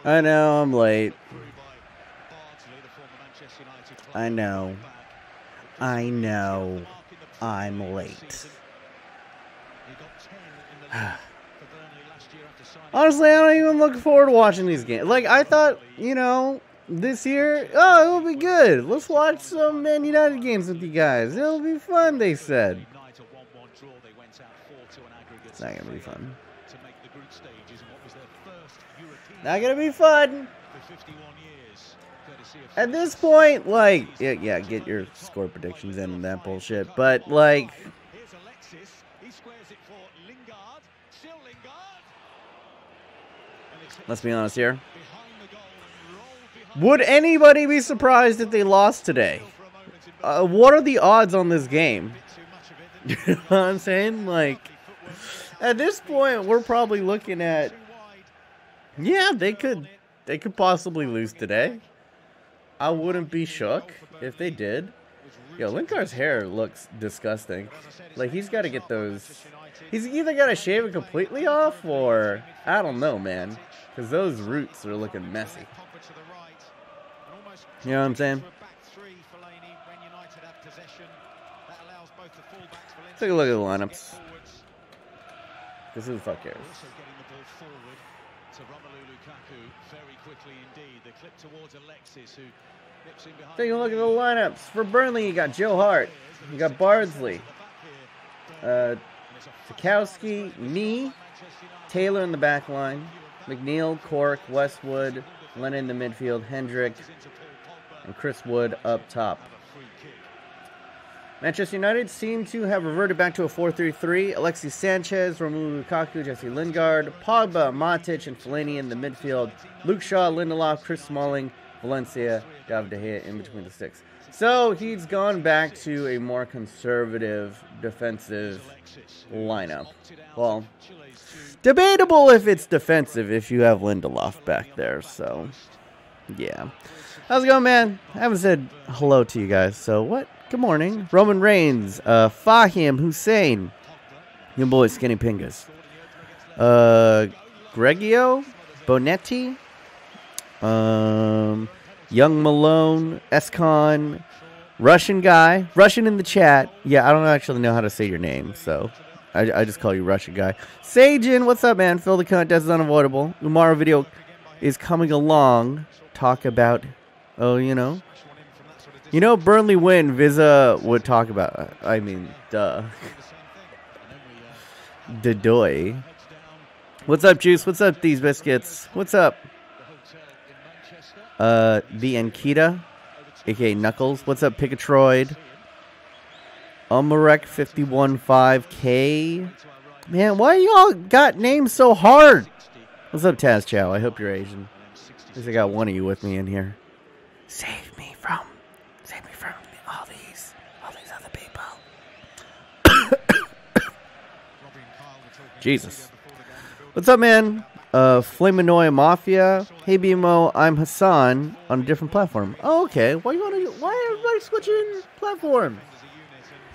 I know I'm late. I know I'm late. Honestly, I don't even look forward to watching these games. Like, I thought, you know, this year, oh, it'll be good. Let's watch some Man United games with you guys. It'll be fun, they said. It's not going to be fun. Not going to be fun. At this point, like, yeah, get your score predictions in and that bullshit. But, like, let's be honest here. Would anybody be surprised if they lost today? What are the odds on this game? You know what I'm saying? Like, at this point, we're probably looking at, yeah, they could possibly lose today. I wouldn't be shook if they did. Yo, Lingard's hair looks disgusting. Like, he's got to get those. He's either got to shave it completely off or, I don't know, man. Because those roots are looking messy. You know what I'm saying? Take a look at the lineups. This is fuck cares. Take a look at the lineups. For Burnley, you got Joe Hart. You got Bardsley. Sikowski, me, Taylor in the back line. McNeil, Cork, Westwood, Lennon in the midfield, Hendrick, and Chris Wood up top. Manchester United seem to have reverted back to a 4-3-3. Alexis Sanchez, Romelu Lukaku, Jesse Lingard, Pogba, Matic, and Fellaini in the midfield. Luke Shaw, Lindelof, Chris Smalling, Valencia, David De Gea in between the sticks. So he's gone back to a more conservative defensive lineup. Well, debatable if it's defensive if you have Lindelof back there. So, yeah. How's it going, man? I haven't said hello to you guys. So, what? Good morning. Roman Reigns, Fahim Hussein, your boy Skinny Pingas, Gregio, Bonetti, Young Malone, Escon, Russian guy, Russian in the chat. Yeah, I don't actually know how to say your name, so I just call you Russian guy. Sajin, what's up, man? Phil the cunt, death is unavoidable. Umaro video is coming along. Talk about, oh, you know, Burnley win, Visa would talk about. I mean, duh. Dadoy. What's up, Juice? What's up, These Biscuits? What's up? The Ankita, aka Knuckles. What's up, Pikatroid? Umarek 515K. Man, why y'all got names so hard? What's up, Taz Chow? I hope you're Asian. At least I got one of you with me in here. Save me from all these other people. Jesus. What's up, man? Flamanoia Mafia. Hey, BMO, I'm Hassan on a different platform. Oh, okay. Why everybody switching platforms?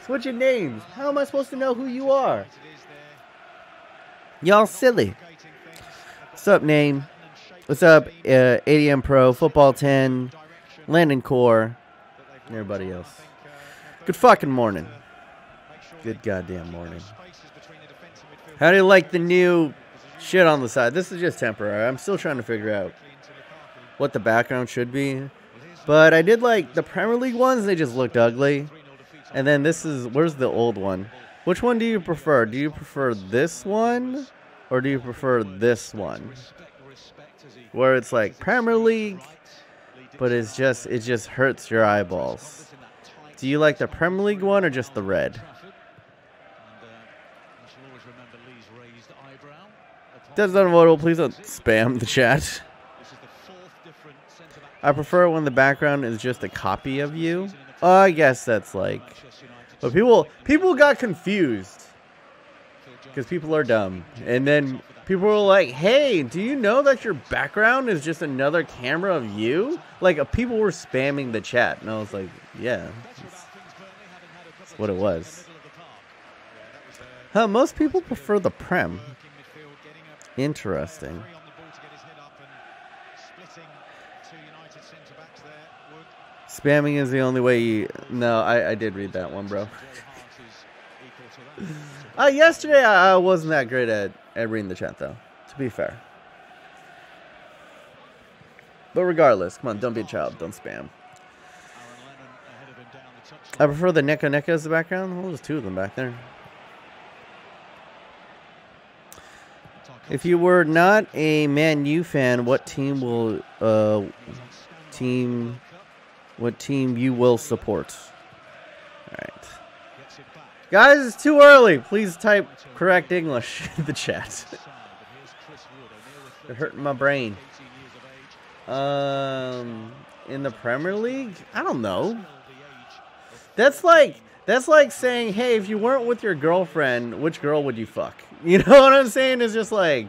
Switching names. How am I supposed to know who you are? Y'all silly. What's up, Name? What's up, ADM Pro, Football 10, Landon Core, and everybody else. Good fucking morning. Good goddamn morning. How do you like the new shit on the side? This is just temporary. I'm still trying to figure out what the background should be. But I did like the Premier League ones. They just looked ugly. And then this is, where's the old one? Which one do you prefer? Do you prefer this one? Or do you prefer this one? Where it's like Premier League, but it just hurts your eyeballs. Do you like the Premier League one or just the red? That's unavoidable. Please don't spam the chat. I prefer when the background is just a copy of you. I guess that's like, but people got confused because people are dumb, and then people were like, "Hey, do you know that your background is just another camera of you?" Like, people were spamming the chat, and I was like, "Yeah, that's what it was." Huh? Most people prefer the Prem. Interesting. Spamming is the only way you... No, I did read that one, bro. Yesterday, I wasn't that great at reading the chat, though, to be fair. But regardless, come on, don't be a child. Don't spam. I prefer the Neko Neko as the background. Well, there's two of them back there. If you were not a Man U fan, what team you will support? All right. Guys, it's too early. Please type correct English in the chat. They're hurting my brain. In the Premier League? I don't know. That's like saying, hey, if you weren't with your girlfriend, which girl would you fuck? You know what I'm saying? It's just like...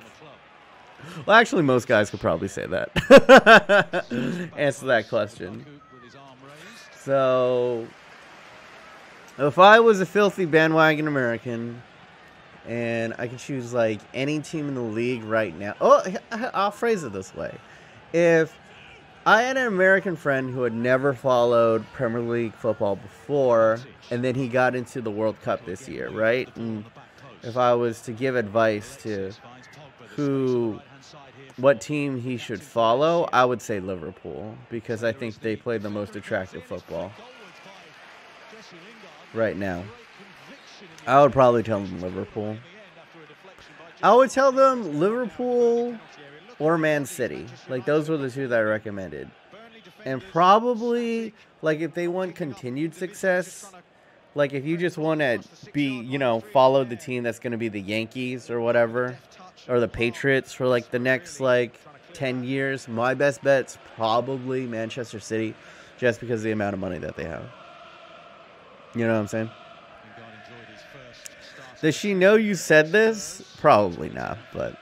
Well, actually, most guys could probably say that. Answer that question. So, if I was a filthy bandwagon American, and I could choose, like, any team in the league right now... Oh, I'll phrase it this way. If I had an American friend who had never followed Premier League football before, and then he got into the World Cup this year, right? And if I was to give advice to what team he should follow, I would say Liverpool, because I think they play the most attractive football right now. I would probably tell them Liverpool. I would tell them Liverpool or Man City. Like, those were the two that I recommended. And probably, like, if they want continued success, like, if you just want to be, you know, follow the team that's going to be the Yankees or whatever, or the Patriots for, like, the next, like, 10 years, my best bet's probably Manchester City, just because of the amount of money that they have. You know what I'm saying? Does she know you said this? Probably not, but...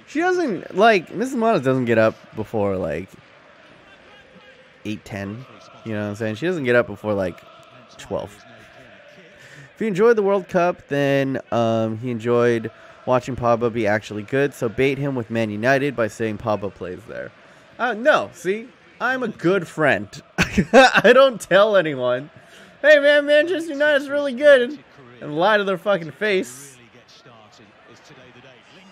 She doesn't, like, Mrs. Monas doesn't get up before, like, 8:10. You know what I'm saying? She doesn't get up before, like, 12. If you enjoyed the World Cup, then he enjoyed watching Pogba be actually good. So bait him with Man United by saying Pogba plays there. No, see? I'm a good friend. I don't tell anyone, hey, man, Manchester United's really good, and lie to their fucking face.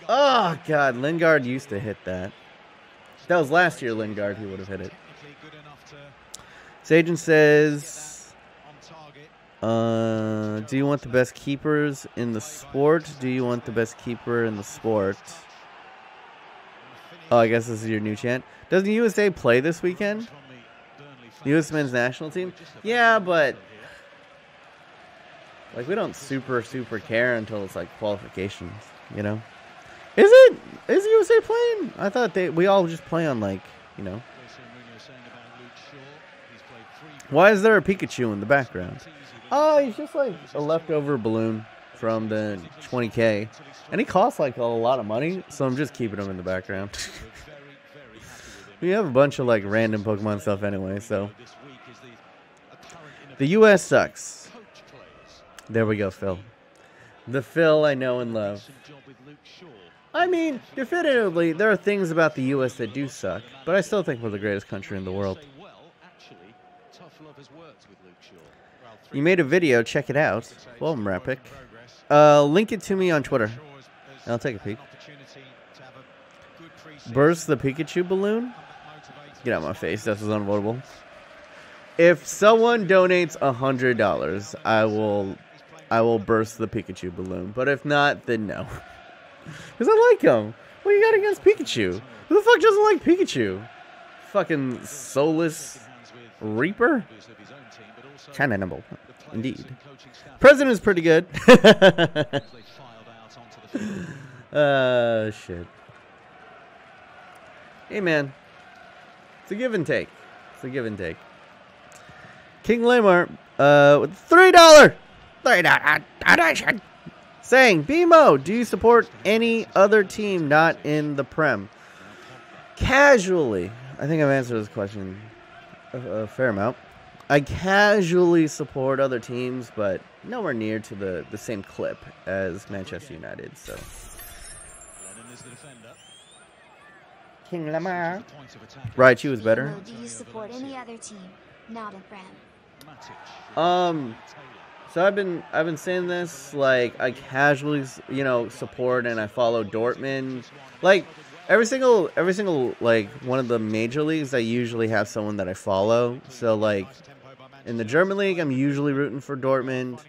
Oh, God, Lingard used to hit that. That was last year, Lingard, he would have hit it. Sajan says, do you want the best keepers in the sport? Do you want the best keeper in the sport? Oh, I guess this is your new chant. Doesn't USA play this weekend? The U.S. men's national team? Yeah, but... like, we don't super care until it's, like, qualifications, you know? Is it? Is USA playing? I thought we all just play on, like, you know. Why is there a Pikachu in the background? Oh, he's just like a leftover balloon from the 20K. And he costs like a lot of money, so I'm just keeping him in the background. We have a bunch of like random Pokemon stuff anyway, so. The US sucks. There we go, Phil. The Phil I know and love. I mean, definitively, there are things about the U.S. that do suck, but I still think we're the greatest country in the world. You made a video, check it out. Well, Rapic. Link it to me on Twitter. I'll take a peek. Burst the Pikachu balloon? Get out of my face, that's unavoidable. If someone donates $100, I will burst the Pikachu balloon, but if not, then no. Because I like him. What you got against Pikachu? Who the fuck doesn't like Pikachu? Fucking soulless Reaper? Kinda nimble. Indeed. President is pretty good. Shit. Hey, man. It's a give and take. It's a give and take. King Lamar, with $3 donation. Saying, BMO, do you support any other team not in the Prem? Casually. I think I've answered this question a fair amount. I casually support other teams, but nowhere near to the same clip as Manchester United. So, King Lamar. Raichu was better. Do you support any other team Not a friend. So I've been saying this, like, I casually, you know, support and I follow Dortmund. Like, every single like one of the major leagues, I usually have someone that I follow. So like in the German league, I'm usually rooting for Dortmund.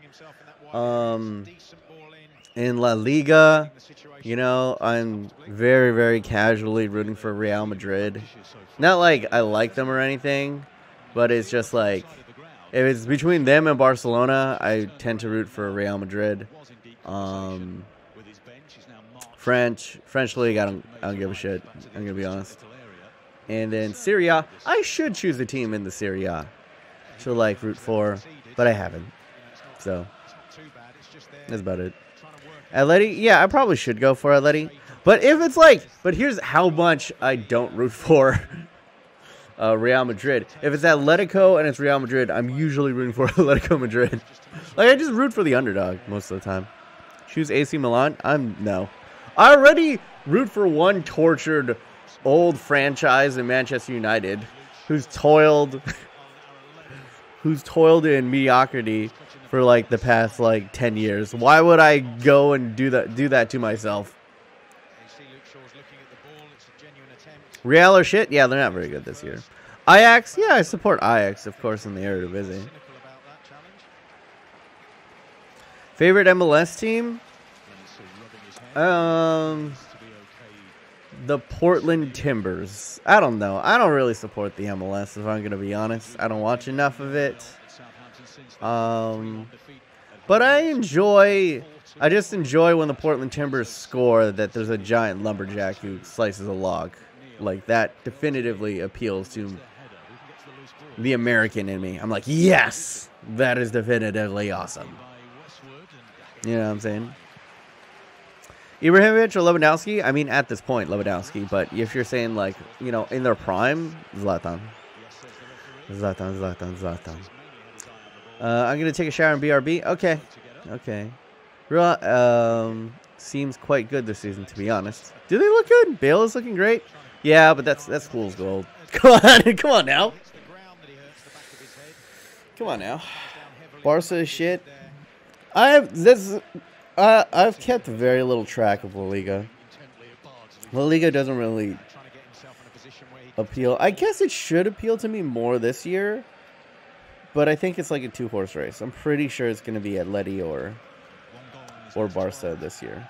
In La Liga, you know, I'm very, very casually rooting for Real Madrid. Not like I like them or anything, but it's just like, if it's between them and Barcelona, I tend to root for Real Madrid. French league, I don't give a shit. I'm gonna be honest. And then Serie A, I should choose a team in the Serie A to like root for, but I haven't. So that's about it. Atleti, yeah, I probably should go for Atleti. But if it's like, but here's how much I don't root for Real Madrid. If it's Atletico and it's Real Madrid, I'm usually rooting for Atletico Madrid. Like, I just root for the underdog most of the time. Choose AC Milan? No. I already root for one tortured old franchise in Manchester United who's toiled in mediocrity for like the past like 10 years. Why would I go and do that to myself? Real or shit? Yeah, they're not very good this year. Ajax? Yeah, I support Ajax, of course, in the Eredivisie. Favorite MLS team? The Portland Timbers. I don't know. I don't really support the MLS, if I'm going to be honest. I don't watch enough of it. But I just enjoy when the Portland Timbers score that there's a giant lumberjack who slices a log. Like, that definitively appeals to the American in me. I'm like, yes, that is definitively awesome. You know what I'm saying? Ibrahimovic or Lewandowski? I mean, at this point, Lewandowski. But if you're saying, like, you know, in their prime, Zlatan. Zlatan. I'm going to take a shower in BRB. Okay. Real, seems quite good this season, to be honest. Do they look good? Bale is looking great. Yeah, but that's fool's gold. Come on now. Barca is shit. I've kept very little track of La Liga. La Liga doesn't really appeal. I guess it should appeal to me more this year, but I think it's like a two-horse race. I'm pretty sure it's going to be Atleti or Barca this year.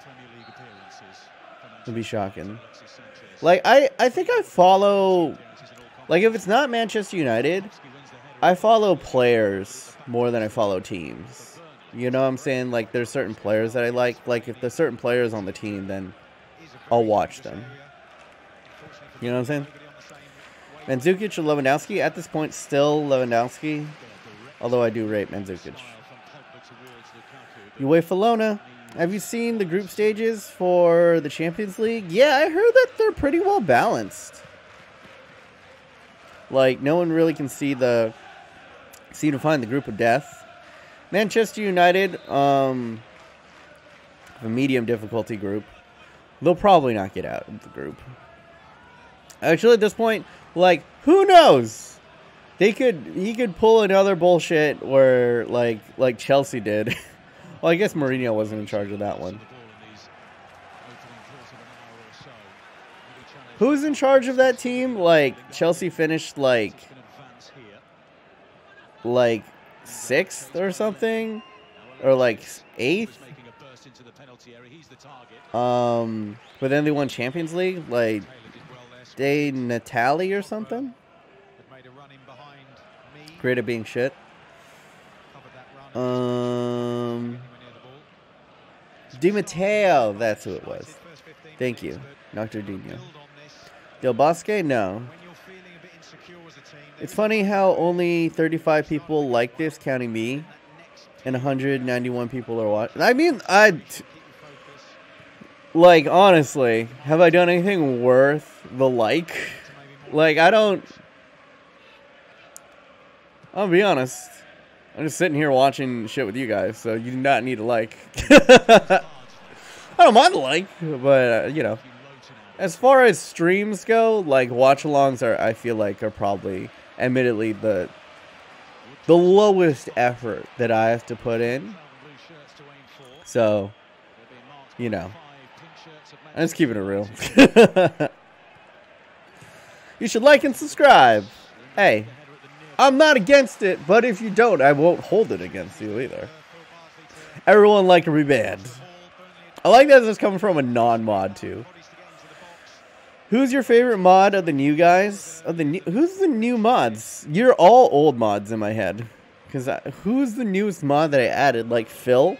It'd be shocking. Like, I think I follow, like, if it's not Manchester United, I follow players more than I follow teams. You know what I'm saying? Like, there's certain players that I like. Like, if there's certain players on the team, then I'll watch them. You know what I'm saying? Mandzukic or Lewandowski? At this point, still Lewandowski. Although I do rate Mandzukic. UEFA Lona. Have you seen the group stages for the Champions League? Yeah, I heard that they're pretty well balanced. Like, no one really can see to find the group of death. Manchester United, a medium difficulty group. They'll probably not get out of the group. Actually, at this point, like, who knows? He could pull another bullshit where, like Chelsea did. Well, I guess Mourinho wasn't in charge of that one. Who's in charge of that team? Like, Chelsea finished, like 6th or something? Or, like, 8th? But then they won Champions League? Like, De Natale or something? Great at being shit. Di Matteo, that's who it was. Thank you, Nocturdino. Del Bosque, no. It's funny how only 35 people like this, counting me, and 191 people are watching. I mean, like, honestly, have I done anything worth the like? Like, I'll be honest. I'm just sitting here watching shit with you guys, so you do not need a like. I don't mind a like, but, you know. As far as streams go, like, watch-alongs I feel like, are probably, admittedly, the the lowest effort that I have to put in. So, you know, I'm just keeping it real. You should like and subscribe. Hey, I'm not against it, but if you don't, I won't hold it against you either. Everyone like a reband. I like that this is coming from a non-mod too. Who's your favorite mod of the new guys? Who's the new mods? You're all old mods in my head. Because who's the newest mod that I added? Like Phil?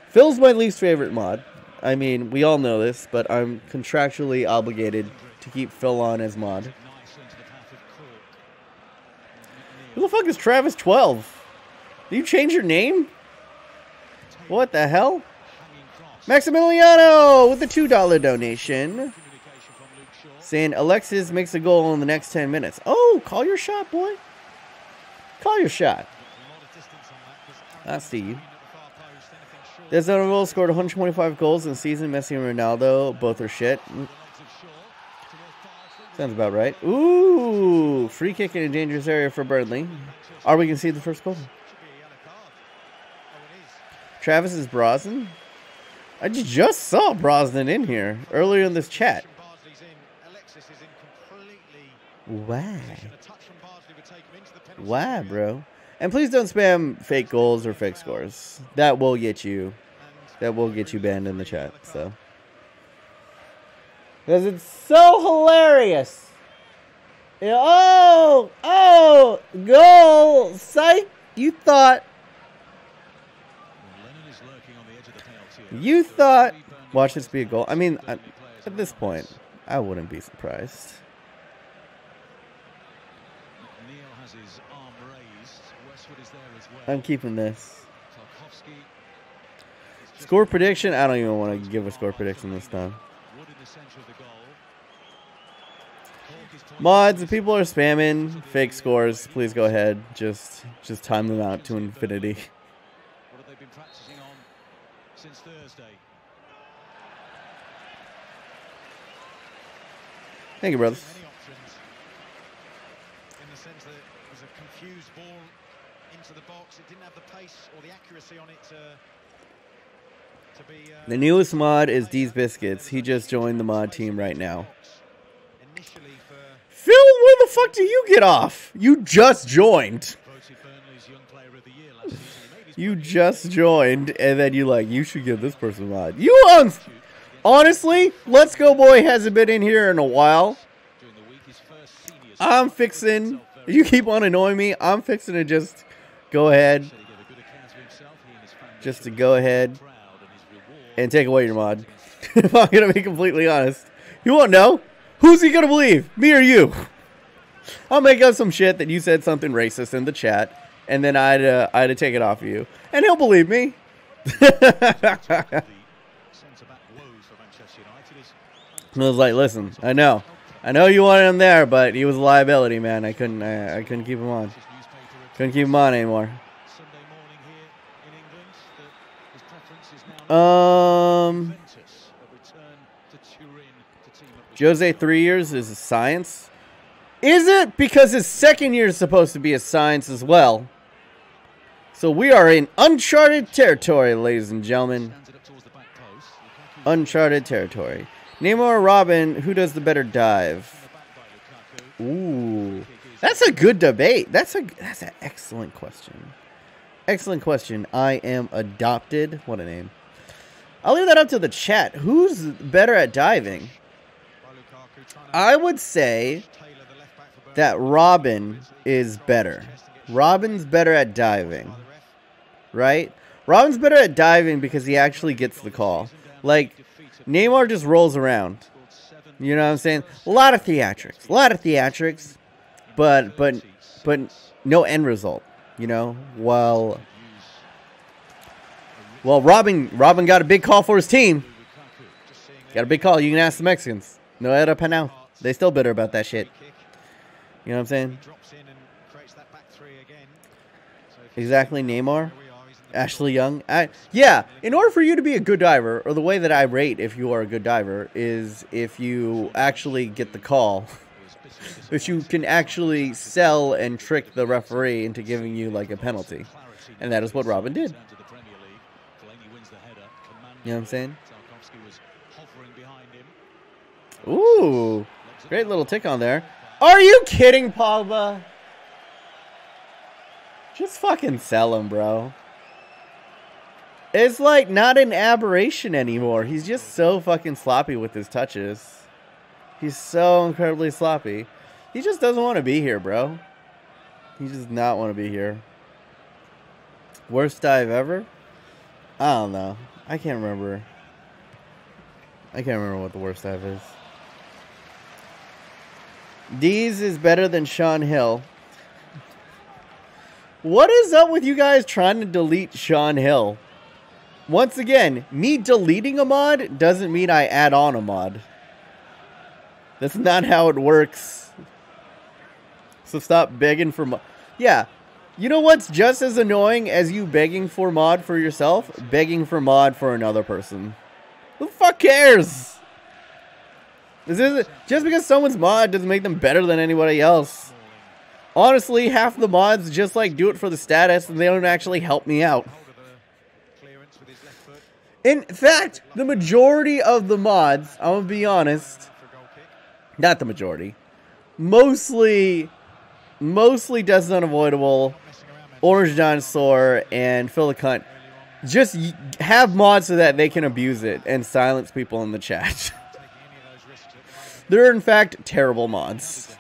Phil's my least favorite mod. I mean, we all know this, but I'm contractually obligated to keep Phil on as mod. Who the fuck is Travis 12? Did you change your name? What the hell? Maximiliano with the $2 donation. Saying Alexis makes a goal in the next 10 minutes. Oh, call your shot, boy. Call your shot. I see you. Randomizer Rules scored 125 goals in the season. Messi and Ronaldo, both are shit. Sounds about right. Ooh, free kick in a dangerous area for Burnley. Are we going to see the first goal? Travis is Brosnan. I just saw Brosnan in here earlier in this chat. Wow. Wow, bro. And please don't spam fake goals or fake scores. That will get you banned in the chat, so. Because it's so hilarious. Oh, goal. Psych. You thought. Watch this be a goal. I mean, at this point, I wouldn't be surprised. I'm keeping this. Score prediction? I don't even want to give a score prediction this time. Mods, if people are spamming fake scores, please go ahead. Just time them out to infinity. What have they been practicing on since Thursday? Thank you, brothers. In the sense that it was a confused ball into the box. It didn't have the pace or the accuracy on it to be. The newest mod is D's Biscuits. He just joined the mod team right now. Phil, where the fuck do you get off? You just joined. You just joined, and then you should give this person a mod. Honestly, Let's Go Boy hasn't been in here in a while. I'm fixing. You keep on annoying me. I'm fixing to just go ahead. Just to go ahead and take away your mod. If I'm going to be completely honest. You won't know. Who's he going to believe? Me or you? I'll make up some shit that you said something racist in the chat, and then I'd to take it off of you. And he'll believe me. I was like, listen, I know you wanted him there, but he was a liability, man. I couldn't keep him on. Couldn't keep him on anymore. Jose 3 years is a science. Is it? Because his second year is supposed to be a science as well. So we are in uncharted territory, ladies and gentlemen. Uncharted territory. Neymar or Robin, who does the better dive? Ooh. That's a good debate. That's an excellent question. Excellent question. I am adopted. What a name. I'll leave that up to the chat. Who's better at diving? I would say that Robin is better. Robin's better at diving. Right? Robin's better at diving because he actually gets the call. Like, Neymar just rolls around. You know what I'm saying? A lot of theatrics. But no end result. You know? Well, Robin got a big call for his team. Got a big call. You can ask the Mexicans. No era penal. They still bitter about that shit. You know what I'm saying? Exactly, Neymar. Ashley Young. Yeah, in order for you to be a good diver, or the way that I rate if you are a good diver, is if you actually get the call Which you can actually sell and trick the referee into giving you like a penalty. And that is what Robin did. You know what I'm saying? Ooh, great little tick on there. Are you kidding, Pogba? Just fucking sell him, bro. It's like not an aberration anymore. He's just so fucking sloppy with his touches. He's so incredibly sloppy. He just doesn't want to be here, bro. He does not want to be here. Worst dive ever? I don't know. I can't remember. I can't remember what the worst dive is. Dees is better than Sean Hill. What is up with you guys trying to delete Sean Hill? Once again, me deleting a mod doesn't mean I add on a mod. That's not how it works. So stop begging for mod. Yeah. You know what's just as annoying as you begging for mod for yourself? Begging for mod for another person. Who the fuck cares? Just because someone's mod doesn't make them better than anybody else. Honestly, half the mods just like do it for the status and they don't actually help me out. In fact, the majority of the mods, I'm gonna be honest, not the majority, mostly Death Zone Unavoidable, Orange Dinosaur, and Phil the Cunt just have mods so that they can abuse it and silence people in the chat. They're in fact terrible mods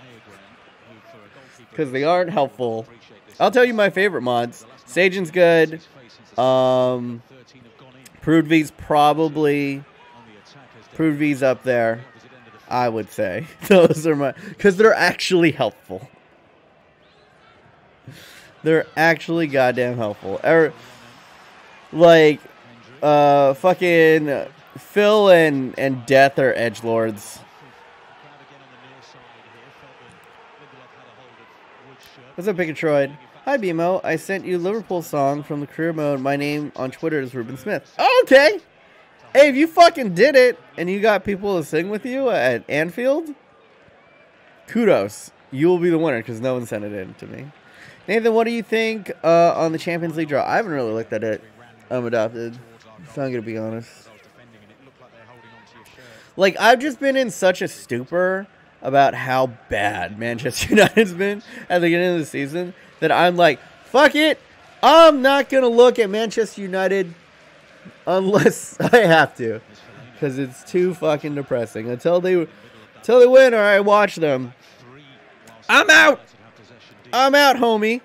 because they aren't helpful. I'll tell you my favorite mods. Sajan's good. Prude V's probably. Prude V's up there, I would say. Those are my, because they're actually helpful. They're actually goddamn helpful. Like, fucking Phil and Death are edgelords. What's up, Pikatroid? Hi, BMO. I sent you Liverpool song from the career mode. My name on Twitter is Ruben Smith. Oh, okay. Hey, if you fucking did it and you got people to sing with you at Anfield, kudos. You will be the winner because no one sent it in to me. Nathan, what do you think on the Champions League draw? I haven't really looked at it. I'm adopted. So I'm going to be honest. Like, I've just been in such a stupor about how bad Manchester United's been at the beginning of the season that I'm like, fuck it. I'm not going to look at Manchester United unless I have to. Because it's too fucking depressing. Until they win or I watch them. I'm out. I'm out, homie.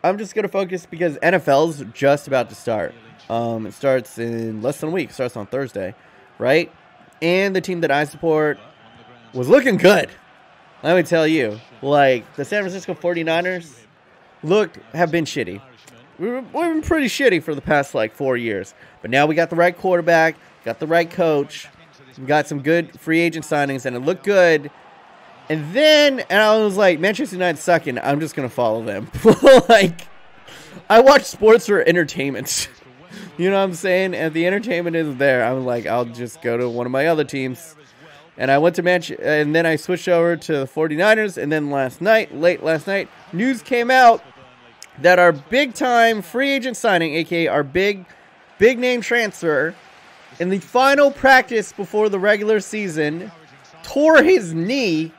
I'm just going to focus because NFL's just about to start. It starts in less than a week. It starts on Thursday, right? And the team that I support was looking good. Let me tell you. Like, the San Francisco 49ers have been shitty. We've been pretty shitty for the past, like, 4 years. But now we got the right quarterback, got the right coach, we got some good free agent signings, and it looked good. And then, I was like, Manchester United sucking. I'm just going to follow them. Like, I watch sports for entertainment. You know what I'm saying? And if the entertainment isn't there, I'm like, I'll just go to one of my other teams. And I went to Manchester, and then I switched over to the 49ers. And then late last night, news came out that our big-time free agent signing, a.k.a. our big-name transfer, in the final practice before the regular season, tore his knee,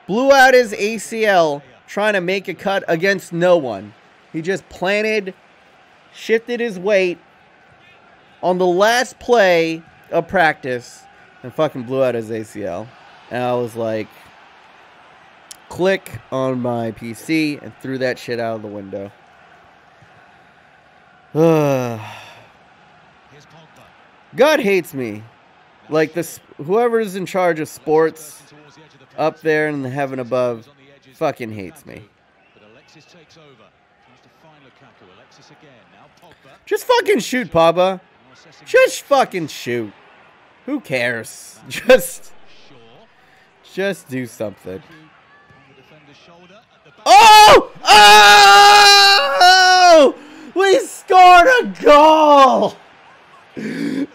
blew out his ACL, trying to make a cut against no one. He just shifted his weight on the last play of practice and fucking blew out his ACL. And I was like, click on my PC and threw that shit out of the window. God hates me. Like, this, whoever's in charge of sports up there in the heaven above fucking hates me. Just fucking shoot, Pogba. Just fucking shoot. Who cares? Just do something. Oh! Oh! We scored a goal!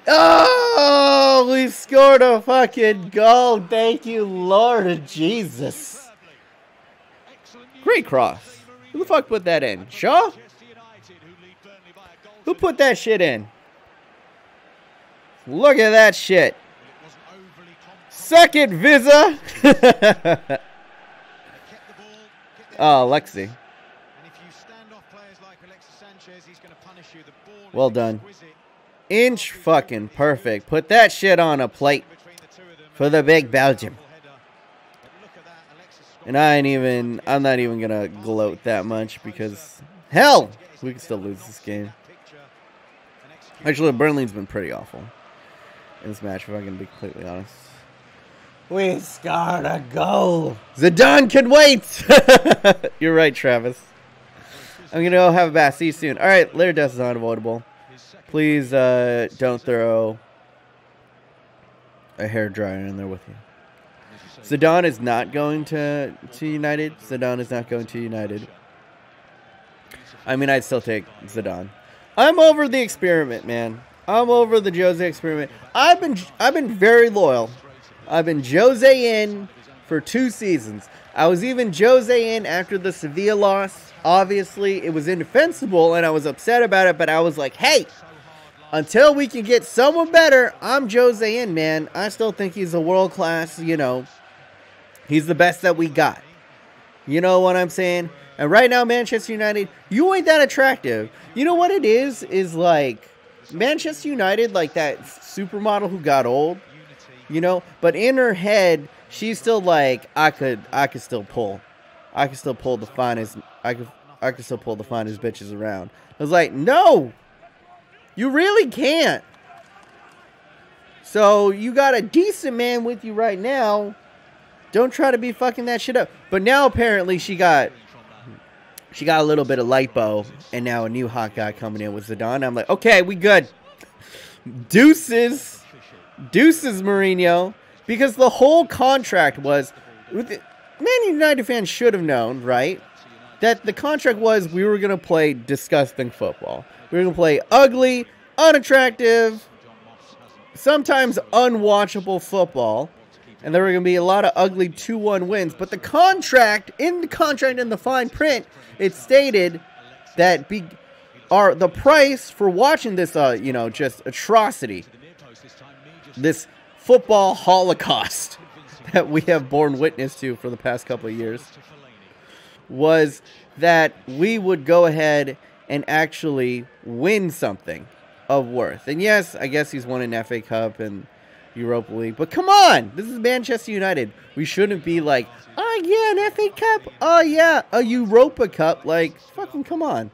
Oh, we scored a fucking goal. Thank you, Lord Jesus. Great cross. Who the fuck put that in? Shaw? Who put that shit in? Look at that shit. Second Visa. Oh, Lexi. Well done. Inch fucking perfect. Put that shit on a plate for the big Belgium. And I'm not even gonna gloat that much because hell, we can still lose this game. Actually, Burnley's been pretty awful in this match, if I can be completely honest. We scored a goal. Zidane can wait. You're right, Travis. I'm gonna go have a bath. See you soon. All right, later death is unavoidable. Please don't throw a hairdryer in there with you. Zidane is not going to United. Zidane is not going to United. I mean, I'd still take Zidane. I'm over the experiment, man. I'm over the Jose experiment. I've been very loyal. I've been Jose in for 2 seasons. I was even Jose in after the Sevilla loss. Obviously, it was indefensible, and I was upset about it, but I was like, hey, until we can get someone better, I'm Jose in, man. I still think he's a world-class, you know, he's the best that we got. You know what I'm saying? And right now, Manchester United, you ain't that attractive. You know what it is like Manchester United, like that supermodel who got old, you know, but in her head, she's still like, I could still pull the finest, I could still pull the finest bitches around. I was like, no, you really can't. So you got a decent man with you right now. Don't try to be fucking that shit up. But now apparently she got a little bit of lipo, and now a new hot guy coming in with Zidane. I'm like, okay, we good. Deuces, Mourinho, because the whole contract was, Man United fans should have known, right, that the contract was we were going to play disgusting football. We were going to play ugly, unattractive, sometimes unwatchable football, and there were going to be a lot of ugly 2-1 wins. But the contract, in the fine print, it stated that the price for watching this, just atrocity, this football holocaust that we have borne witness to for the past couple of years, was that we would go ahead and actually win something of worth. And yes, I guess he's won an FA Cup and Europa League, but come on, this is Manchester United. We shouldn't be like, oh yeah, an FA Cup, oh yeah, a Europa Cup. Like, fucking come on.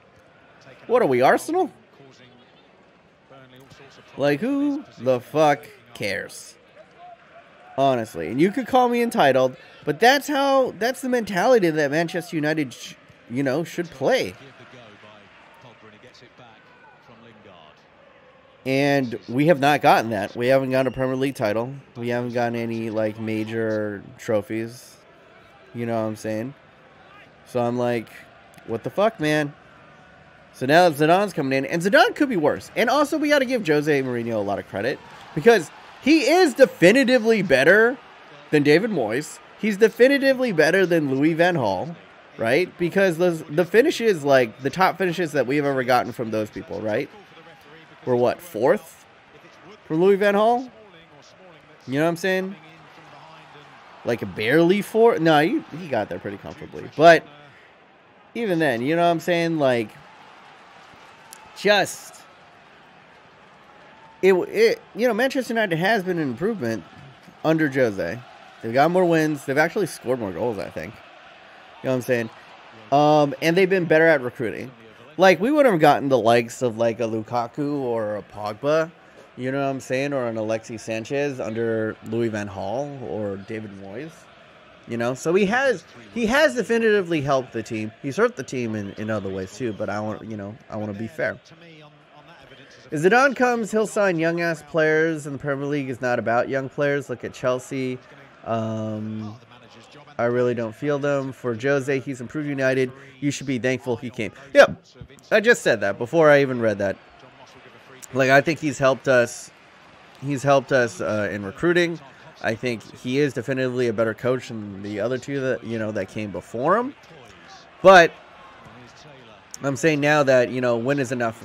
What are we, Arsenal? Like, who the fuck cares? Honestly, and you could call me entitled, but that's the mentality that Manchester United, should play. And we have not gotten that. We haven't gotten a Premier League title. We haven't gotten any, like, major trophies. You know what I'm saying? So I'm like, what the fuck, man? So now Zidane's coming in, and Zidane could be worse. And also, we got to give Jose Mourinho a lot of credit, because he is definitively better than David Moyes. He's definitively better than Louis van Gaal, right? Because the finishes, like, the top finishes that we've ever gotten from those people, right? We're what, 4th for Louis van Gaal? You know what I'm saying? Like a barely 4th? No, he got there pretty comfortably. But even then, you know what I'm saying? Like, Manchester United has been an improvement under Jose. They've got more wins. They've actually scored more goals, I think. You know what I'm saying? And they've been better at recruiting. Like, we wouldn't have gotten the likes of, like, a Lukaku or a Pogba, you know what I'm saying, or an Alexis Sanchez under Louis van Gaal or David Moyes, you know? So he has definitively helped the team. He's hurt the team in other ways, too, but I want to be fair. If Zidane comes, he'll sign young-ass players, and the Premier League is not about young players. Look at Chelsea. I really don't feel them. For Jose, he's improved United. You should be thankful he came. Yep, I just said that before I even read that. Like, I think he's helped us He's helped us in recruiting. I think he is definitively a better coach than the other two that that came before him. But I'm saying now that when is enough?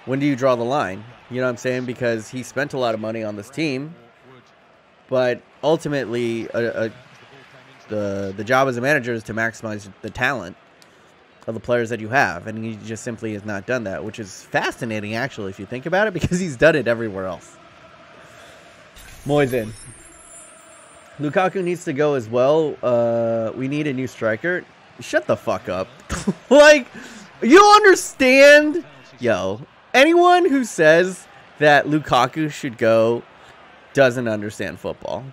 When do you draw the line? You know what I'm saying? Because he spent a lot of money on this team, but ultimately the job as a manager is to maximize the talent of the players that you have, and he just simply has not done that, which is fascinating actually if you think about it, because he's done it everywhere else. Moyes in. Lukaku needs to go as well. We need a new striker. Shut the fuck up. Like, you understand? Yo, anyone who says that Lukaku should go doesn't understand football.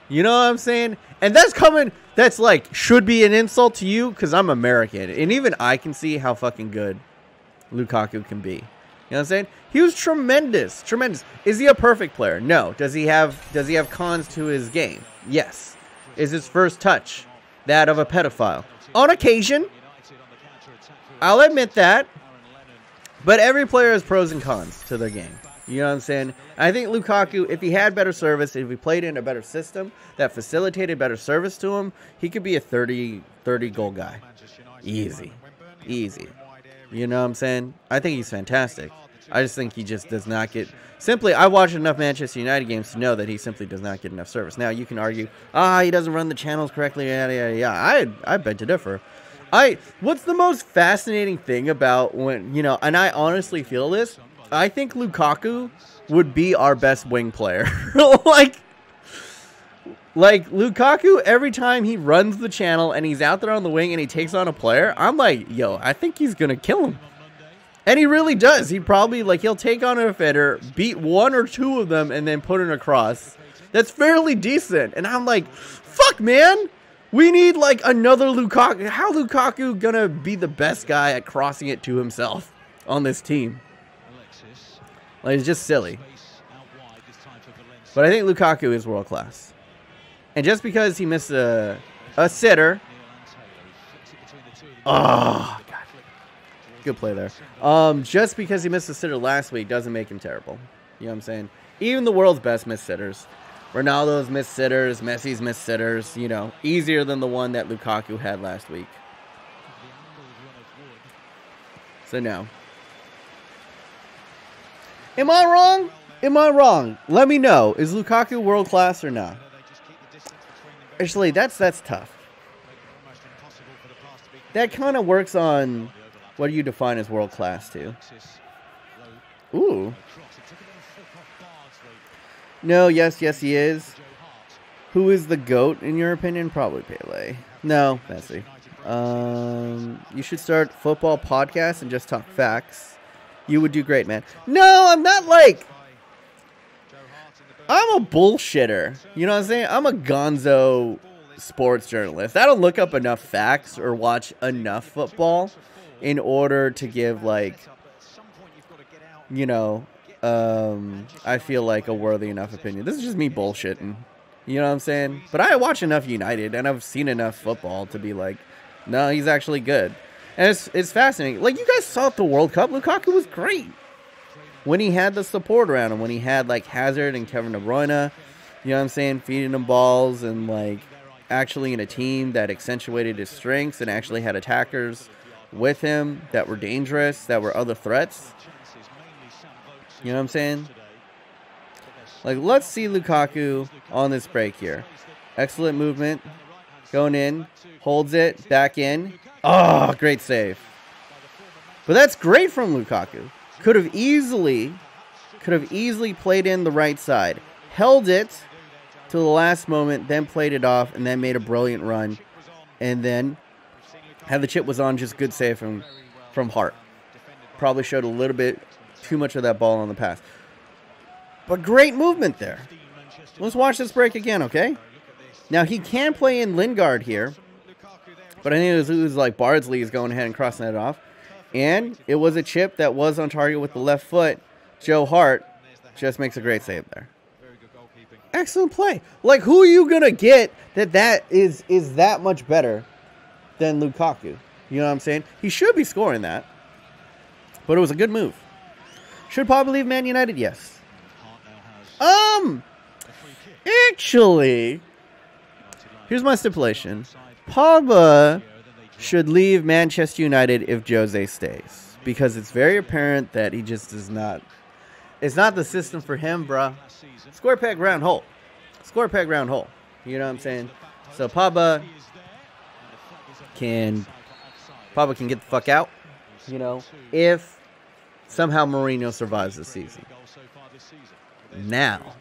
You know what I'm saying? And that's like, should be an insult to you because I'm American. And even I can see how fucking good Lukaku can be. You know what I'm saying? He was tremendous. Tremendous. Is he a perfect player? No. Does he have cons to his game? Yes. Is his first touch that of a pedophile? On occasion. I'll admit that. But every player has pros and cons to their game. You know what I'm saying? I think Lukaku, if he had better service, if he played in a better system that facilitated better service to him, he could be a 30 goal guy. Easy. Easy. You know what I'm saying? I think he's fantastic. I just think he just does not get... Simply, I watched enough Manchester United games to know that he simply does not get enough service. Now, you can argue, he doesn't run the channels correctly, yada, yada, yada. I beg to differ. What's the most fascinating thing about when, and I honestly feel this, I think Lukaku would be our best wing player. Like Lukaku, every time he runs the channel and he's out there on the wing and he takes on a player, I'm like, yo, I think he's going to kill him. And he really does. He probably, he'll take on a defender, beat one or two of them, and then put it across. That's fairly decent. And I'm like, fuck, man. We need, another Lukaku. How Lukaku going to be the best guy at crossing it to himself on this team? It's just silly. But I think Lukaku is world class. And just because he missed a sitter. Oh, God. Good play there. Just because he missed a sitter last week doesn't make him terrible. You know what I'm saying? Even the world's best missed sitters. Ronaldo's missed sitters, Messi's missed sitters, easier than the one that Lukaku had last week. So now. Am I wrong? Am I wrong? Let me know. Is Lukaku world class or not? Actually, that's tough. That kind of works on what do you define as world class too. Ooh. No, yes, he is. Who is the GOAT in your opinion? Probably Pele. No, Messi. You should start football podcast and just talk facts. You would do great, man. No, I'm not I'm a bullshitter. You know what I'm saying? I'm a gonzo sports journalist. I don't look up enough facts or watch enough football in order to give, I feel like a worthy enough opinion. This is just me bullshitting. You know what I'm saying? But I watch enough United, and I've seen enough football to be like, no, he's actually good. And it's fascinating. You guys saw at the World Cup, Lukaku was great. When he had the support around him, when he had, Hazard and Kevin De Bruyne, you know what I'm saying, feeding him balls and, actually in a team that accentuated his strengths and actually had attackers with him that were dangerous, that were other threats. You know what I'm saying? Let's see Lukaku on this break here. Excellent movement. Going in. Holds it. Back in. Oh, great save. But that's great from Lukaku. Could have easily played in the right side. Held it to the last moment, then played it off, and then made a brilliant run. And then had the chip was on, just good save from Hart. Probably showed a little bit too much of that ball on the pass. But great movement there. Let's watch this break again, okay? Now, he can play in Lingard here. But I think it was Bardsley is going ahead and crossing that off. And it was a chip that was on target with the left foot. Joe Hart just makes a great save there. Excellent play. Who are you going to get that is that much better than Lukaku? You know what I'm saying? He should be scoring that. But it was a good move. Should probably leave Man United? Yes. Actually, here's my stipulation. Pogba should leave Manchester United if Jose stays. Because it's very apparent that he just does not. It's not the system for him, bruh. Square peg, round hole. Square peg, round hole. You know what I'm saying? So Pogba can get the fuck out. You know, if somehow Mourinho survives this season. Now,